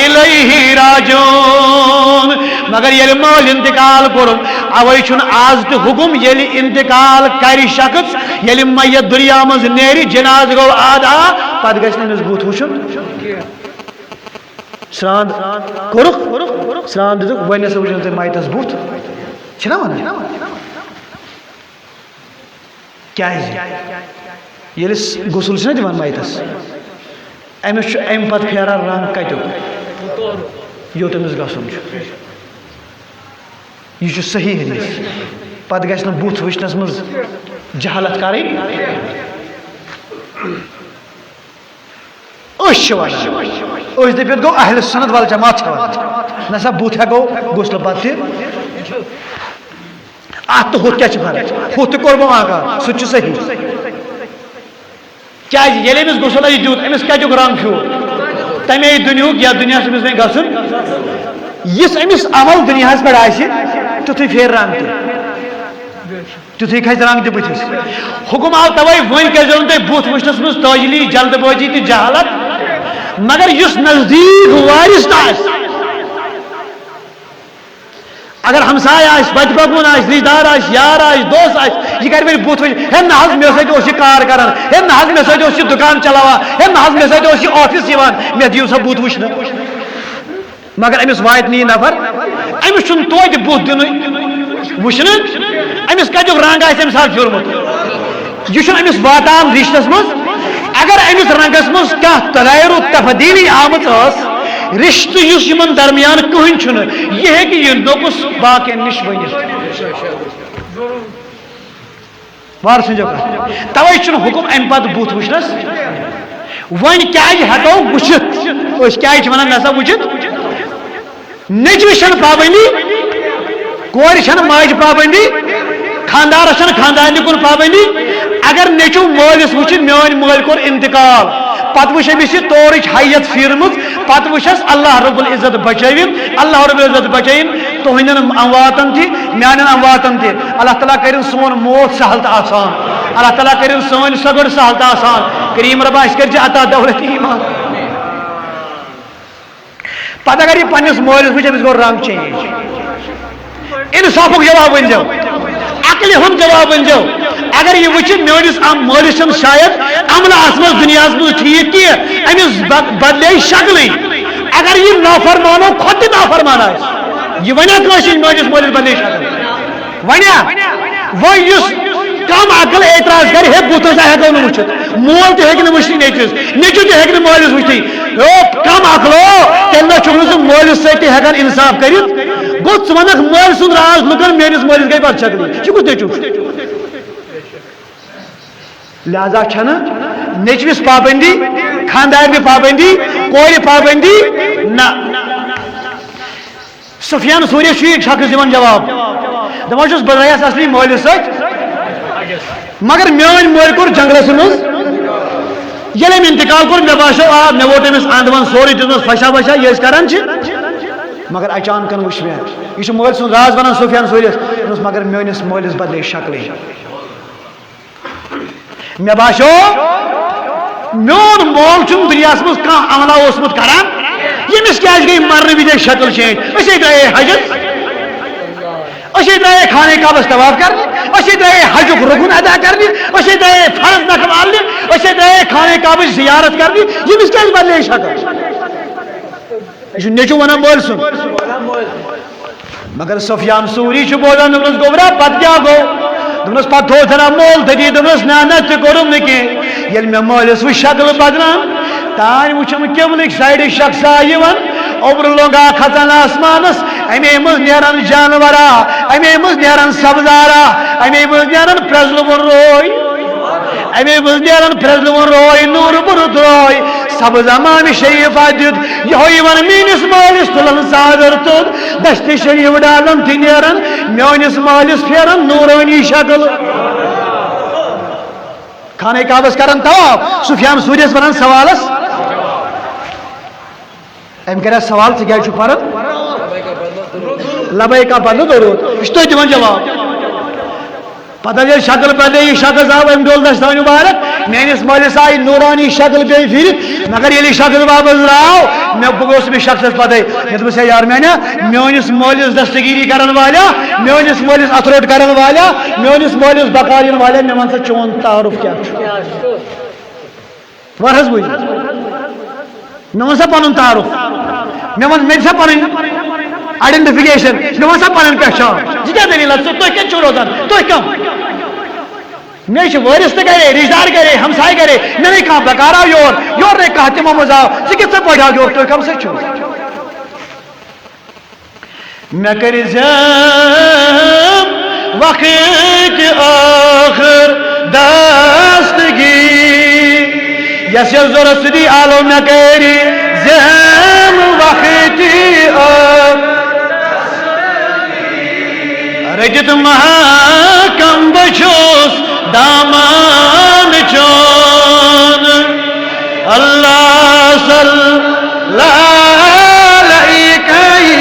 الیہ راجعون مگر ییٚلہِ مٲلۍ انتقال کوٚرُن اوے چھُنہٕ آز تہِ حُکم ییٚلہِ انتقال کرِ شخص ییٚلہِ میت دُنیا منٛز نیرِ جناز گوٚو آدا پتہٕ گژھِ نہٕ أمِس بُتھ وٕچھُن سرٛان کوٚرُکھ سرٛان دِتُکھ وۄنۍ ہسا وٕچھن ژےٚ میتس بُتھ چھِنا ونان کیازِ ییٚلہِ غسل چھِنا دِوان میتس أمِس چھُ امہِ پتہٕ پھیران رنگ کتیُک یوٚت أمِس گژھُن چھُ یہ چھُ صحیح حدیث پتہٕ گژھِ نہٕ بُتھ وٕچھنس منٛز جہالت کرٕنۍ أسۍ چھِ ونان أسۍ دٔپِتھ گوٚو اہل سنت والجماعت چھِ ونان نسا بُتھ ہٮ۪کو غسلہٕ پتہٕ تہِ ات تو کیا فرق ہت کور بہ آگاہ سہ صحیح کیا ییٚلہِ أمِس غسل دیُت أمِس کتیُک رنگ پھیوٗر تمے دُنیُک یا دُنیاہس أمِس وۄنۍ گژھُن یُس أمِس عمل دُنیاہس پٮ۪ٹھ آسہِ تیُتھُے پھیرِ رنگ تہِ تیُتھُے کھسہِ رنگ تہِ بٕتھِس حُکم آو توے وۄنۍ کٔرۍزیو نہٕ تُہۍ بُتھ وٕچھنس منٛز تٲجلی جلد بٲزی تہٕ جہالت مگر یُس نزدیٖک وارث تہِ آسہِ اگر ہمسائے آس بچ بگون آس رشتہ دار آس یار آس دوست آس یہ کر میری بت وچ ہے نہ حظ مے سۭتۍ اوس یہ کار کران ہے نہ حظ مے سۭتۍ اوس یہ دکان چلاوان ہے نہ حظ مے سۭتۍ اوس یہ آفس یوان مے دیو سا بت وچھنہٕ مگر امس وات نی نفر امس چھُنہٕ توتہِ بت دِنُے وچھنہٕ امس کتیُک رنگ آسہِ امہِ ساتہٕ پھیورمُت یہ چھُنہٕ امس واتان رشتس منٛز اگر امس رنگس منٛز کانٛہہ تغیر و تبدیلی آمٕژ ٲس رشتہ یُس یمن درمیان کٕہٕنۍ چھُنہٕ یہِ ہیٚکہِ یہِ نۄقُص باقین نِش ؤنِتھ وار سٕنٛزو کتھ توے چھُنہٕ حُکم امہِ پتہٕ بُتھ وٕچھنس وۄنۍ کیازِ ہٮ۪کو وٕچھِتھ أسۍ کیازِ چھِ ونان مےٚ سا وٕچھِتھ نیٚچوِس چھنہٕ پابندی کورِ چھنہٕ ماجہِ پابندی خاندارس چھنہٕ خاندارنہِ کُن پابندی اگر نیٚچو مٲلِس وٕچھِ میٲنۍ مٲلۍ کوٚر انتقال پتہٕ وٕچھ أمِس یہِ تورٕچ حیت پھیٖرمٕژ پتہٕ وٕچھس اللہ رب العزت بچٲوِن اللہ رب العزت بچٲیِن تُہنٛدٮ۪ن امواتن تہِ میانٮ۪ن امواتن تہِ اللہ تعالیٰ کٔرِن سون موت سہل تہٕ آسان اللہ تعالیٰ کٔرِن سٲنۍ سۄگٕر سہل تہٕ آسان کریم ربا اَسہِ کٔرۍ زِ عطا دولت ایمان پتہٕ اگر یہِ پننِس مٲلِس وٕچھ أمِس گوٚو رنگ چینج انصافُک جواب ؤنۍزیو عقلہِ ہُنٛد جواب ؤنۍزیو اگر یہ وٕچھِ میٲنِس مٲلِس چھنہٕ شاید عملہ آسمژ دُنیاہس منٛز ٹھیٖک کینٛہہ أمِس بدلے شکلٕے اگر یہ نافرمانو کھۄتہٕ تہِ نافرمان آسہِ یہ ونیا کٲنٛسہِ میٲنِس مٲلِس بدلے شکل ونیا وۄنۍ یُس کم عقل اعتراض کرِ ہے بُتھ ہسا ہٮ۪کو نہٕ وٕچھِتھ مول تہِ ہیٚکہِ نہٕ وٕچھِتھ نیٚچوِس نیٚچوٗ تہِ ہیٚکہِ نہٕ مٲلِس وٕچھتھٕے کم عقلو تیٚلہِ نہ چھُکھ نہٕ ژٕ مٲلِس سۭتۍ تہِ ہٮ۪کان انصاف کٔرِتھ گوٚو ژٕ ونکھ مٲلۍ سُنٛد راز لُکن میٲنِس مٲلِس گٔے بد شکلی یہِ کُس نیٚچوٗ چھُ لہذا چھنہٕ نیٚچوِس پابندی خاندارنہِ پابندی کورِ پابندی نہ سفیان سوری چھُ یہِ شخص دِوان جواب دپان چھُس بہٕ درٛایس اصلی مٲلِس سۭتۍ مگر میٲنۍ مٲلۍ کوٚر جنگلس منٛز ییٚلہِ أمۍ انتقال کوٚر مےٚ باسیو آ مےٚ ووت أمِس انٛد ونٛد سورُے دِژنس فشا وشا یہِ أسۍ کران چھِ مگر اچانکن وٕچھ مےٚ یہِ چھُ مٲلۍ سُنٛد راز ونان سفیان سوریس دوٚپُس مگر میٲنِس مٲلِس بدلے شکلٕے مےٚ باسیو میون مول چھُنہٕ دُنیاہس منٛز کانٛہہ عملہ اوسمُت کران ییٚمِس کیازِ گٔے مرنہٕ وِزے شکل چینج أسے درٛایے حجس أسے درٛایے خانے کعبس طواف کرنہِ أسے درٛایے حجُک رُکُن ادا کرنہِ أسے درٛایے فرض نقل والنہِ أسے درٛایے خانے کعبٕچ زیارت کرنہِ ییٚمِس کیازِ بدلے شکل یہِ چھُ نیٚچوٗ ونان مٲلۍ سُنٛد مگر سفیان سوری چھُ بوزان دوٚپنس گوٚبرا پتہٕ کیٛاہ گوٚو دوٚپنس پتہٕ تھوٚو جناب مول تٔتی دوٚپنس نہ نہ تہِ کوٚرُم نہٕ کینٛہہ ییٚلہِ مےٚ مٲلِس وٕچھ شکل بدلان تانۍ وٕچھم قبلٕکۍ سایڈٕ شخصا یِوان اوٚبرٕ لۄنٛگا کھژان آسمانس امے منٛز نیران جانورا امے منٛز نیران سبزارا امے منٛز نیران پرٛزلوُن روے امے منٛز نیران پرٛزلوُن روے نوٗرٕ بُرٕ درٛاے سبز امامہِ شریٖفا دیُت یِہوے ون میٲنِس مٲلِس تُلان ژادر توٚد دشتہِ شریٖف ڈالان تہِ نیران میٲنِس مٲلِس پھیران نوٗرٲنی شکل خانے کعبس کران طواف سفیان سوریس ونان سوالس أمۍ کَریٛا سوال ژٕ کیٛازِ چھُکھ پران لبیکا بدلہٕ درود یہِ چھُ تۄہہِ دِوان جواب پتہٕ ییٚلہِ شکل بدلے یہِ شخص آو أمۍ ڈول دستانہِ مبارک میٲنِس مٲلِس آیہِ نوٗرانی شکل بیٚیہِ پھِرِتھ مگر ییٚلہِ یہِ شکل واپس درٛاو مےٚ گوٚژھ أمِس شخصس پتہٕ مےٚ دوٚپُس ہے یار میانیا میٲنِس مٲلِس دستگیری کرن والیاہ میٲنِس مٲلِس اتھ روٚٹ کرن والیاہ میٲنِس مٲلِس بکار یِن والیاہ مےٚ ون سا چون تعارُف کیٛاہ چھُ وَر حظ وٕنۍ مےٚ ون سا پنُن تعارُف مےٚ ون مےٚ دِ سا پنٕنۍ آئیڈینٹیفکیشن مےٚ ون سا پنٕنۍ پہچان یہِ کیٛاہ دٔلیٖل تُہۍ کتہِ چھِو روزان تُہۍ کم مےٚ چھُ وٲرِث تہِ گرے رشتہٕ دار گرے ہمساے گرے مےٚ نَے کانٛہہ بکار آو یور نَے کانٛہہ تِمو منٛز آو ژٕ کِتھ پٲٹھۍ آو یور تُہۍ کم سۭتۍ چھِو مےٚ کٔرۍزٮ۪م وقت ٲخٕر دستگی یس یس ضروٗرت سُہ دی آلو مےٚ کٔرۍزٮ۪م وقت یتت محکم بچوس دامان چون اللہ صلی علیک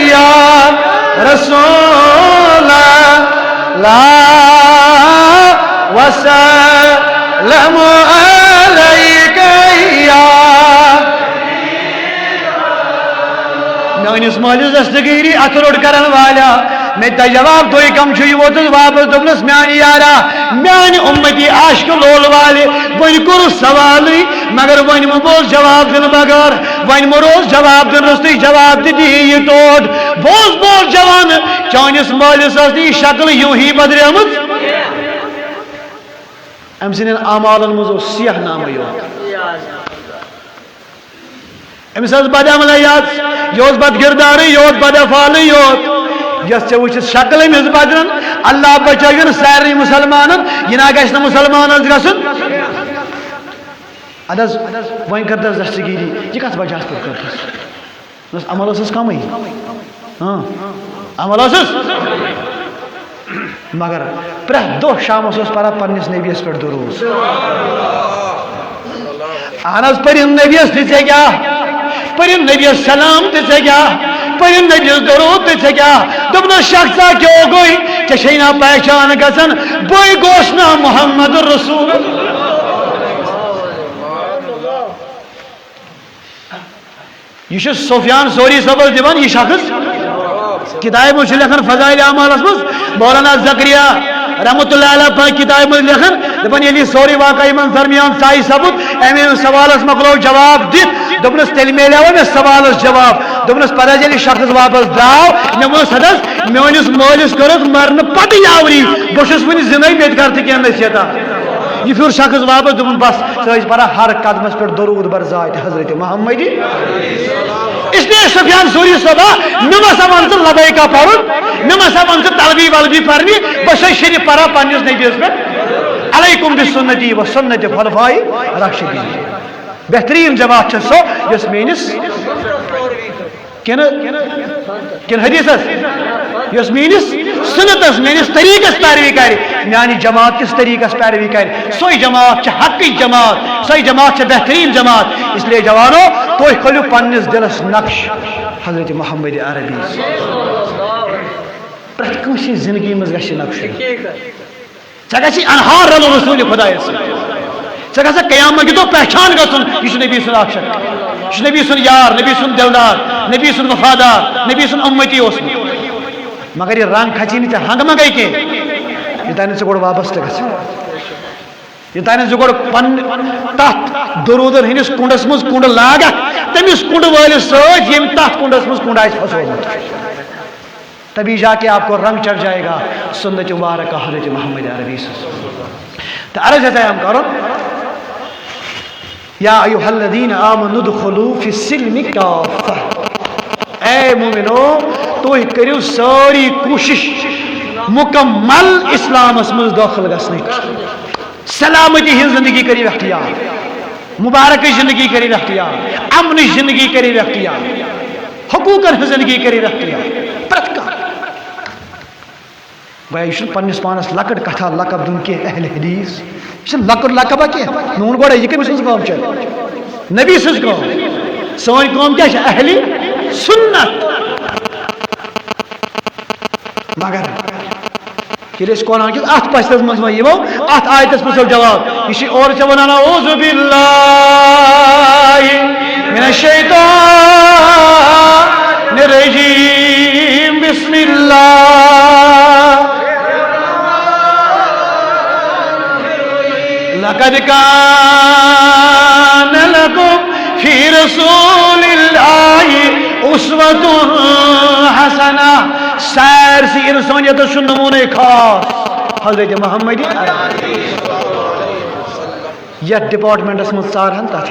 یا رسول اللہ وسلم علیک یا میانس مالس دستگیری اتروڑ کرن والا میں تا جواب دوئی کم چھوئی ووتس واپس دبنس میانی یارا میانی امتی عاشق لول والے ون کور سوالی مگر ون بوز جواب دن بغیر ون مروز جواب دن رستی جواب دی یہ ٹوٹ بوز بوز جوان چانس مالس دی شکل یوں ہی بدریمت ام سن اعمالن مز سیاہ نام یوت امس بد عملیات یوت بد کردار یوت بد افعال یوت یس ے وچ شکل امس بدرن اللہ بچائن سارے مسلمانن یہ نہ گژھِ نہ مسلمان گژھن ادس وۄنۍ کر تس دستگیری یہ کتھ وجہ پہ کرتس عمل ٲسٕس کمٕے عمل ٲسٕس مگر پرٛٮ۪تھ دۄہ شامس اوس پران پننس نبیس پٮ۪ٹھ درود اہن حظ پٔرِن نبیس تہِ ژےٚ کیٛاہ پٔرِن نبیس سلام تہِ ژےٚ کیٛاہ پٔرِن نبیس درود تہِ ژےٚ کیٛاہ دوٚپنس شخصا کیوں گوٚے ژےٚ چھے نا پہچان گژھان بٕے گوس نا محمد رسول یہ سفیان ثوری صبر دِوان یہ شخص کتاب مجھ لکھن فضائل اعمالس مز مولانا زکریا رحمت اللہ علیہ پاک کتاب مجھ لکھن دپن یلی سوری واقعی من درمیان سائی سبت امی سوالس مکلو جواب دت دپنس تیل میلیو مے سوالس جواب دپنس پتہ یلی شخص واپس دراو مے وونس حدس میونس مولس کرت مرن پتہ یاوری بہس ون زندگی مے کر تہ کینٛہہ نصیحتہ یہ پھر شخص واپس دپن بس سہ پڑا ہر قدمس پہ درود بر ذات حضرت محمد اس لیے سفیان سوری صبح نمسا ون ژٕ لبیکا پرن نمسا ون ژٕ تلبی ولبی پرنی بس شریف پرا پنس نبیس پہ علیکم بسنتی و سنت خلفائی راشدین بہترین جواب چھ سو یس میانس کن حدیثس یس میانس سنتس میانس طریقس پیروی کر میانی جماعت کس طریقس پیروی کر سوئی جماعت چھ حقی جماعت سوئی جماعت چھ بہترین جماعت اس لیے جوانو تھی کھولو پنس دلس نقش حضرت محمد عربی پرت کنسی زندگی مز گژھِ نقش ژےٚ گژھی انہار رلو رسول خدایس ژےٚ گژھِ قیامت دۄہ پہچان گژھُن یہِ چھُ نبی سُنٛد اکھ شخص یہِ چھُ نبی سُنٛد یار نبی سُنٛد دِلدار نبی سُنٛد وفادار نبی سُنٛد اُمتی اوسمُت مگر یہ رنگ کھچی نہٕ ژےٚ ہنٛگ منٛگے کینٛہہ یوٚتانۍ ژٕ گۄڈٕ وابستہٕ گژھِ یوٚتانۍ ژٕ گۄڈٕ تتھ درودن ہٕنٛدِس کُنڈس منٛز کُنڈ لاگکھ تٔمِس کُنڈ وٲلِس سۭتۍ ییٚمۍ تتھ کُنڈس منٛز کُنڈ آسہِ پھسومُت تبھی جا کے آپ کو رنگ چڑھ جائے گا سنت مبارکہ حضرت محمد عربی سے تو عرض ہے ہم کرو یا ایھا الذین آمنوا ادخلوا فی السلم کافہ اے مومنو تو کریو ساری کوشش مکمل اسلام مز داخل گژھنٕچ سلامتی ہن زندگی کریو اختیار مبارک زندگی کریو اختیار امن زندگی کریو اختیار حقوقن ہن زندگی کریو اختیار پرت کانٛہہ بھائی یہ پنس پانس لکٹ کتھا لقب دن کی اہل حدیث یہ لکٹ لقبہ کی نون گوڑا یہ کم سن کام چل نبی سن کام سون کام کیا ہے اہل سنت مگر یل قرآن کس ات پشتس مز یمو ات آیتس پہ جواب یہ اور ونان اعوذ باللہ من الشیطان الرجیم بسم اللہ لقد كان لكم في رسول الله اسوة حسنة سیر سی انسانیت سن نمونے خاص حضرت محمد یہ ڈپارٹمنٹ اس مصار ہن تات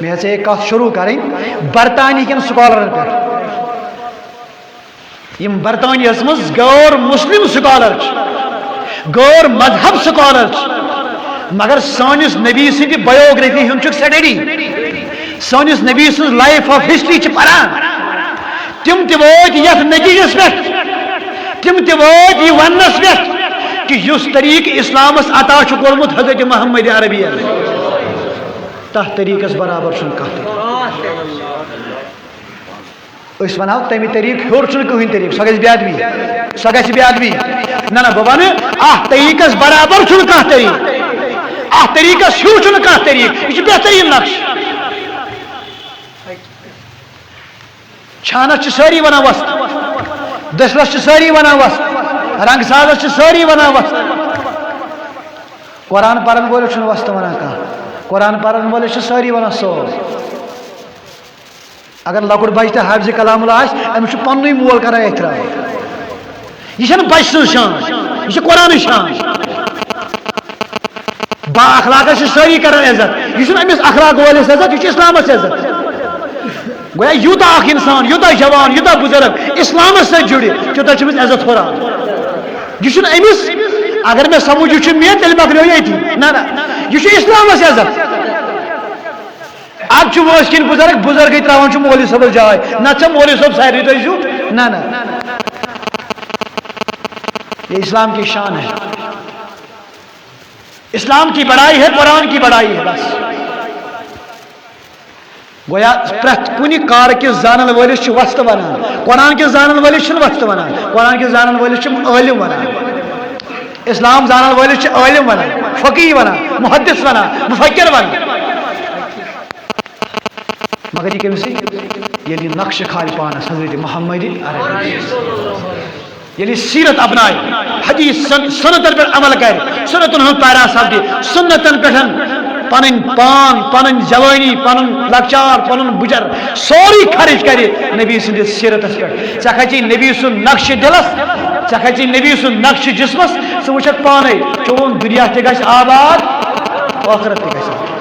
میں سے ایک بات شروع کریں برطانیہ کن سکالرن پہ یم برطانیہ اس مز غیر مسلم سکالر غیر مذہب سکالر مگر سانس نبی سندی بایوگرافی ہن چھ سٹڈی سانس نبی سن لائف آف ہسٹری چھ پران تم تہ ووت یتھ نتیجس پہ تم تہ وٲتۍ یہِ وننس پٮ۪ٹھ کہ یُس طریقہٕ اسلامس عطا چھُ کوٚرمُت حضرت محمد عربی تتھ طریقس برابر چھُنہٕ کانٛہہ أسۍ ونہو تمہِ طریقہٕ ہیوٚر چھُنہٕ کٕہٕنۍ طریقہٕ سۄ گژھِ بے ادبی نہ بہٕ ونہٕ اتھ طریقس برابر چھُنہٕ کانٛہہ طریقہٕ اتھ طریقس ہیوٚو چھُنہٕ کانٛہہ طریقہٕ یہِ چھُ بہتریٖن نقش چھانس چھِ سٲری ونان وست دٔسلس چھِ سٲری ونان وست رنگ سازس چھِ سٲری ونان وست قرآن پرن وٲلِس چھُنہٕ وستہٕ ونان کانٛہہ قرآن پرن وٲلِس چھِ سٲری ونان سوز اگر لۄکُٹ بچہِ تہِ حافظ کلام اللہ آسہِ أمِس چھُ پننُے مول کران احترام یہِ چھنہٕ بچہِ سٕنٛز شان یہِ چھِ قرآنٕچ شان با اخلاقس چھِ سٲری کران عزت یہِ چھُنہٕ أمِس اخلاق وٲلِس عزت یہِ چھُ اسلامس عزت گویا یوٗتاہ اکھ انسان یوٗتاہ جوان یوٗتاہ بُزرگ اسلامس سۭتۍ جُڑِ تیوٗتاہ چھُ أمِس عزت ہُران یہِ چھُنہٕ أمِس اگر مےٚ سمجھ یہِ چھُ مےٚ تیٚلہِ مۄکلیو ییٚتی نہ یہِ چھُ اسلامس عزت اب چھُ وٲنٛسہِ کِنۍ بُزرگٕے تراوان چھُ مولوی صٲبس جاے نتہٕ چھا مولوی صٲب سارنٕے تُہۍ زیُٹھ نہ یہ اسلام کی شان ہے اسلام کی بڑائی ہے قرآن کی بڑائی ہے بس گویا پرٛٮ۪تھ کُنہِ کار کِس زانن وٲلِس چھِ وستہٕ ونان قرآن کِس زانن وٲلِس چھِنہٕ وستہٕ ونان قرآن کِس زانن وٲلِس چھِ عٲلِم ونان اسلام زانن وٲلِس چھِ عٲلِم ونان فقیہ ونان محدث ونان مفکر ونان مگر یہ کٔمِسٕے ییٚلہِ یہِ نقشہٕ کھالہِ پانس حضرت محمد عربی ییٚلہِ سیرت اپنایہِ حدیث سنتن پٮ۪ٹھ عمل کرِ سنتن ہُنٛد پیرا سپدِ سنتن پٮ۪ٹھ پنٕنۍ پان پنٕنۍ جوانی پنُن لۄکچار پنُن بُجر سورُے خرچ کرِ نبی سٕنٛدِس سیرتس پٮ۪ٹھ ژےٚ کھژی نبی سُنٛد نقشہٕ دلس ژےٚ کھژی نبی سُنٛد نقشہٕ جسمس ژٕ وٕچھکھ پانے چون دُنیا تہِ گژھِ آباد ٲخرت تہِ گژھِ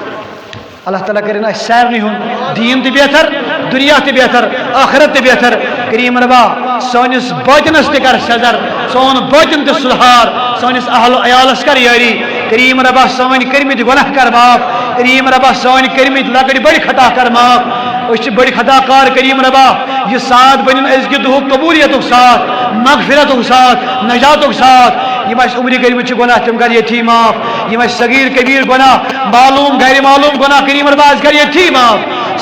اللہ تعالیٰ کرن اسہِ سارنٕے ہُنٛد دیٖن تہِ بہتر دُنیا تہِ بہتر ٲخرت تہِ بہتر کریم ربا سٲنِس باطنس تہِ کر سزر سون باطن تہِ سُدھار سٲنِس اہل و عیالس کر یٲری کریم ربا سٲنۍ کٔرمٕتۍ گۄناہ کر معاف کریم ربا سٲنۍ کٔرمٕتۍ لۄکٕٹۍ بٔڑۍ خطا کر معاف أسۍ چھِ بٔڑۍ خطا کار کریم ربا یہِ ساتھ بنن أزکہِ دُہُک قبولیتُک ساتھ مغفرتُک ساتھ نجاتُک ساتھ یِم اَسہِ عمرِ کٔرمٕتۍ چھِ گۄناہ تِم کر ییٚتھی معاف یِم اَسہِ صغیٖر کبیٖر گۄناہ معلوٗم غیر معلوٗم گۄناہ کریم ربا اَسہِ کر ییٚتھی معاف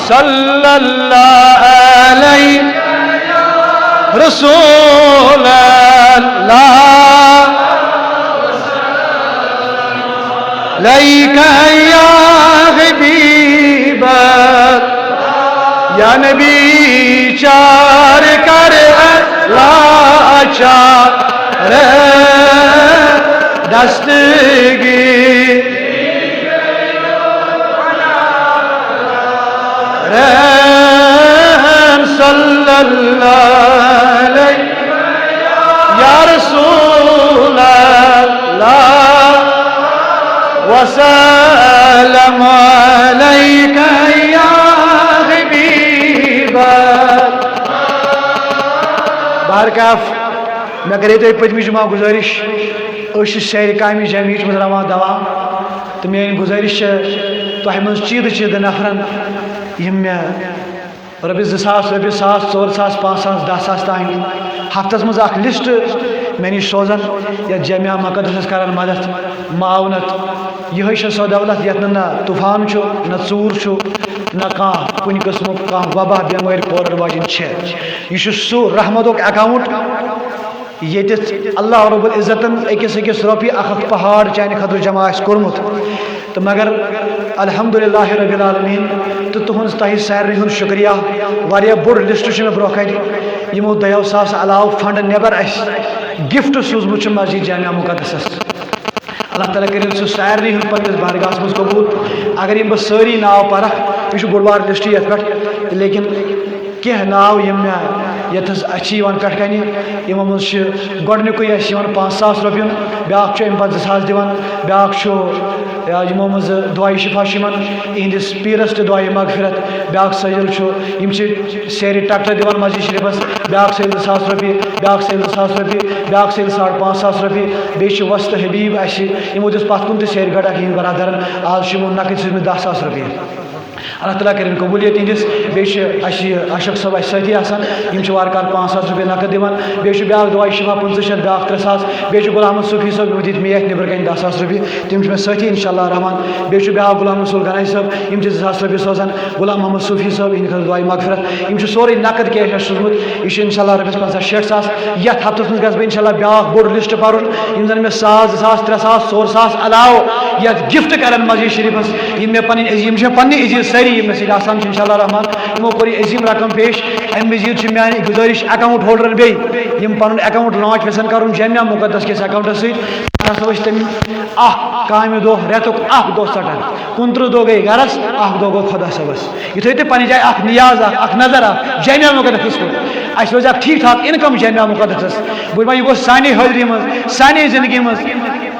صلی اللہ علیہ رسول اللہ لیکا یا حبیب یا نبی چار کر لاچار دستگی صلی اللہ علیہ یا رسول اللہ وسلم علیک یا حبیب بہرکاف مےٚ کرے تۄہہِ پٔتمہِ جمعہ گُزٲرِش أسۍ چھِ سیرِ کامہِ جمعیَس منٛز رَوان دوا تہٕ میٲنۍ گُزٲرِش چھِ تۄہہِ منٛز چیٖدٕ نفرن یِم مےٚ رۄپیہِ 2000 رۄپیہِ 1000 4000 5000 10000 تانۍ ہفتس منٛز اکھ لسٹ مےٚ نِش سوزان یتھ جامعہ مقدسس کران مدد معاونت یِہے چھِ سۄ دولت یتھ نہٕ نہ طوفان چھُ نہ ژوٗر چھُ نہ کانٛہہ کُنہِ قٕسمُک کانٛہہ وبا بٮ۪مٲرۍ پورن واجِنۍ چھِ یہِ چھُ سُہ رحمتُک اکاوُنٹ ییٚتٮ۪تھ اللہ رب العزتن أکِس رۄپیہِ اکھ پہاڑ چانہِ خٲطرٕ جمع آسہِ کوٚرمُت تہٕ مگر الحمدُاللہ رب العالمیٖن تہٕ تُہنٛد تۄہہِ سارنٕے ہُنٛد شُکریہ واریاہ بوٚڑ لسٹ چھُ مےٚ برونٛہہ کَنہِ یِمو 2,000 علاوٕ فنڈ نٮ۪بر اَسہِ گفٹ سوٗزمُت چھُ مسجد جامعہ مقدسس اللہ تعالیٰ کٔرِنۍ سُہ سارنٕے ہُنٛد پننِس بارگاہس منٛز قبوٗل اگر یِم بہٕ سٲری ناو پرکھ یہِ چھُ بوٚڑ بار لسٹ یتھ پٮ۪ٹھ لیکن کینٛہہ ناو یِم مےٚ ییٚتھس اَسہِ چھِ یِوان پٮ۪ٹھ کَنہِ یِمو منٛز چھِ گۄڈنیُکُے اَسہِ یِوان 5,000 رۄپیُن بیٛاکھ چھُ اَمہِ پتہٕ 2,000 دِوان بیٛاکھ چھُ یِمو منٛز دُعایہِ شِفا چھِ یِمن یِہنٛدِس پیٖرس تہِ دُعایہِ مغفرت بیٛاکھ سٲجِل چھُ یِم چھِ سیرِ ٹرٛیکٹر دِوان مسجد شریٖفس بیٛاکھ سٲجِل 2,000 رۄپیہِ بیٛاکھ سٲجِل 2,000 رۄپیہِ بیٛاکھ سٲجِل 5,500 رۄپیہِ بیٚیہِ چھِ وۄستہٕ حبیٖب اَسہِ یِمو دِژ پتھ کُن تہِ سیرِ گڑا یِہنٛدۍ برادرن آز چھِ یِمو نقد سوٗزمٕتۍ 10,000 رۄپیہِ اللہ تعالیٰ کرن قبولیت تہندس بیٚیہِ اشرف صٲب اَسہِ سۭتی آسان یِم چھِ وارٕ کارٕ 5,000 رۄپیہِ نقد دِوان بیٚیہِ چھُ بیٛاکھ دُعاے شفا 500 بیٛاکھ 3,000 بیٚیہِ چھُ غلام محمد صوفی صٲب یِمو دِتۍ مےٚ نٮ۪برٕ کَنۍ 10,000 رۄپیہِ تِم چھِ مےٚ سۭتی اِنشاء اللہ رحمان بیٚیہِ چھُ بیٛاکھ غلام رسول گنایی صٲب یِم چھِ 2,000 رۄپیہِ سوزان غلام محمد صوفی صٲب یِہنٛدِ خٲطرٕ دُعاے مغفرت یِم چھِ سورُے نقد کیش اَسہِ سوٗزمُت یہِ چھُ اِنشاء اللہ رۄپیَس 50-60 ساس یَتھ ہفتَس منٛز گژھٕ بہٕ اِنشاء اللہ بیٛاکھ بوٚڑ لِسٹ پَرُن یِم زَن مےٚ 1,000 2,000 3,000 4,000 علاوٕ یَتھ گِفٹ کَرَن مسجد شریٖفَس یِم مےٚ پَنٕنۍ عزیٖز یِم چھِ پنٛنہِ عزیٖز سٲری یِم مےٚ سۭتۍ آسان چھِ اِنشاء اللہ رحمان یِمو کوٚر یہِ عظیٖم رقم پیش اَمہِ مٔزیٖد چھِ میٛانہِ گُزٲرِش اٮ۪کاوُنٛٹ ہولڈرَن بیٚیہِ یِم پَنُن اٮ۪کاوُنٛٹ لانچ یژھان کَرُن جامعہ مُقدس کِس اٮ۪کاوُنٛٹَس سۭتۍ ہسا ٲسۍ تٔمۍ اکھ کامہِ دۄہ رٮ۪تُک اکھ دۄہ ژَٹان 29 دۄہ گٔے گرس اکھ دۄہ گوٚو خۄدا صٲبَس یہِ تھٲیِو تُہۍ پنٛنہِ جایہِ اکھ نِیاز اکھ نظر اکھ جامعہ مُقدسَس پٮ۪ٹھ اَسہِ روزِ اکھ ٹھیٖک ٹھاک اِنکَم جامعہ مُقدسَس بہٕ وَنہٕ یہِ گوٚژھ سانہِ حٲضری منٛز سانہِ زندگی منٛز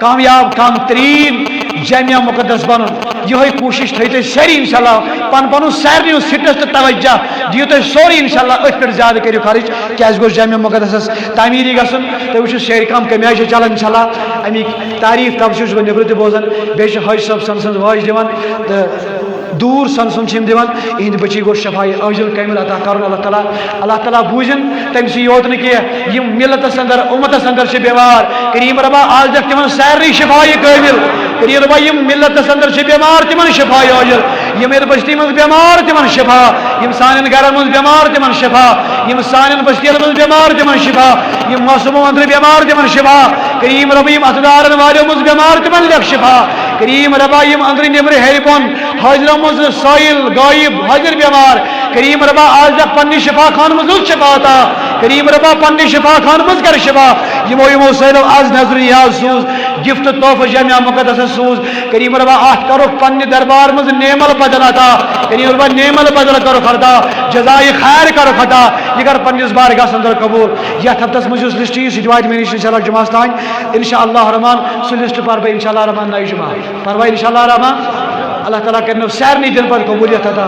کامیاب کم تریٖن جامعہ مُقدس بنُن یِہوٚے کوٗشِش تھٲیِو تُہۍ سٲری اِنشاء اللہ پَنُن سارنٕے ہُنٛد سِٹرَس تہٕ توجہ دِیِو تُہۍ سورُے اِنشاء اللہ أتھۍ پٮ۪ٹھ زیادٕ کٔرِو خرٕچ کیٛازِ گوٚژھ جامعہ مُقدسَس تعمیٖری گژھُن تُہۍ وٕچھِو سیرِ کم کَمہِ آیہِ چھِ چلان اِنشاء اللہ اَمِکۍ تعریٖف تبصرٕ چھُس بہٕ نیٚبرٕ تہِ بوزان بیٚیہِ چھِ حٲجی صٲب سَن سٕنٛز واج دِوان تہٕ دوٗر سَن سُنٛد چھِ یِم دِوان یِہِنٛدِ بٔچی گوٚژھ شفایہِ عٲجِل کٲمِل عطا کَرُن اللہ تعالیٰ بوٗزِن تٔمۍ سٕے یوت نہٕ کینٛہہ یِم مِلتَس اندر اُمتَس اندر چھِ بٮ۪مار کریٖم رۄبا آز دِکھ تِمن سارنٕے شفایہِ کٲمِل کریٖم رۄبا یِم مِلتَس اندر چھِ بٮ۪مار تِمن شفایہِ عٲجِل یِم یَتھ بٔستی منٛز بٮ۪مار تِمن شفا یِم سانٮ۪ن گرن منٛز بٮ۪مار تِمن شفا یِم سانٮ۪ن بٔستِین منٛز بٮ۪مار تِمن شفا یِم موسمو اندر بٮ۪مار تِمن شفا کریٖم رۄبا یِم اَتھٕ دارن والیو منٛز بٮ۪مار تِمن دِکھ شفا کریٖم رۄبا یِم أنٛدرٕ نٮ۪برٕ ہیٚرِ بۄن حٲضرو منٛز سٲیِل غٲیب حٲضِر بٮ۪مار کریٖم رۄبا آز دِکھ پننہِ شفا خانہٕ منٛز رُت شفا عطا کریٖم رۄبا پننہِ شفا خانہٕ منٛز کر شفا یِمو سٲلِو آز نظرِ نیاز سوٗز گفٹ تحفہٕ جامعہ مُقدسَس سوٗز کریٖم رۄبا اَتھ کَرُکھ پننہِ دربار منٛز نیمل بدل عطا کریٖم رۄبا نیمل بدل کَرُکھ عطا جزایہِ خیر کَرُکھ عطا یہِ کر پننِس بارگاہَس اندر قبوٗل یتھ ہفتس منٛز یُس لسٹ یی سُہ تہِ واتہِ مےٚ نِش اِنشاء اللہ جُمعس تانۍ اِنشاء اللہ رحمان سُہ لسٹ پَرٕ بہٕ اِنشاء اللہ رحمان نَیہِ جُمعہ پَروا اِنشاء اللہ رحمان اللہ تعالیٰ کَرنو سارنٕے دِل پتہٕ قبوٗلیت عطا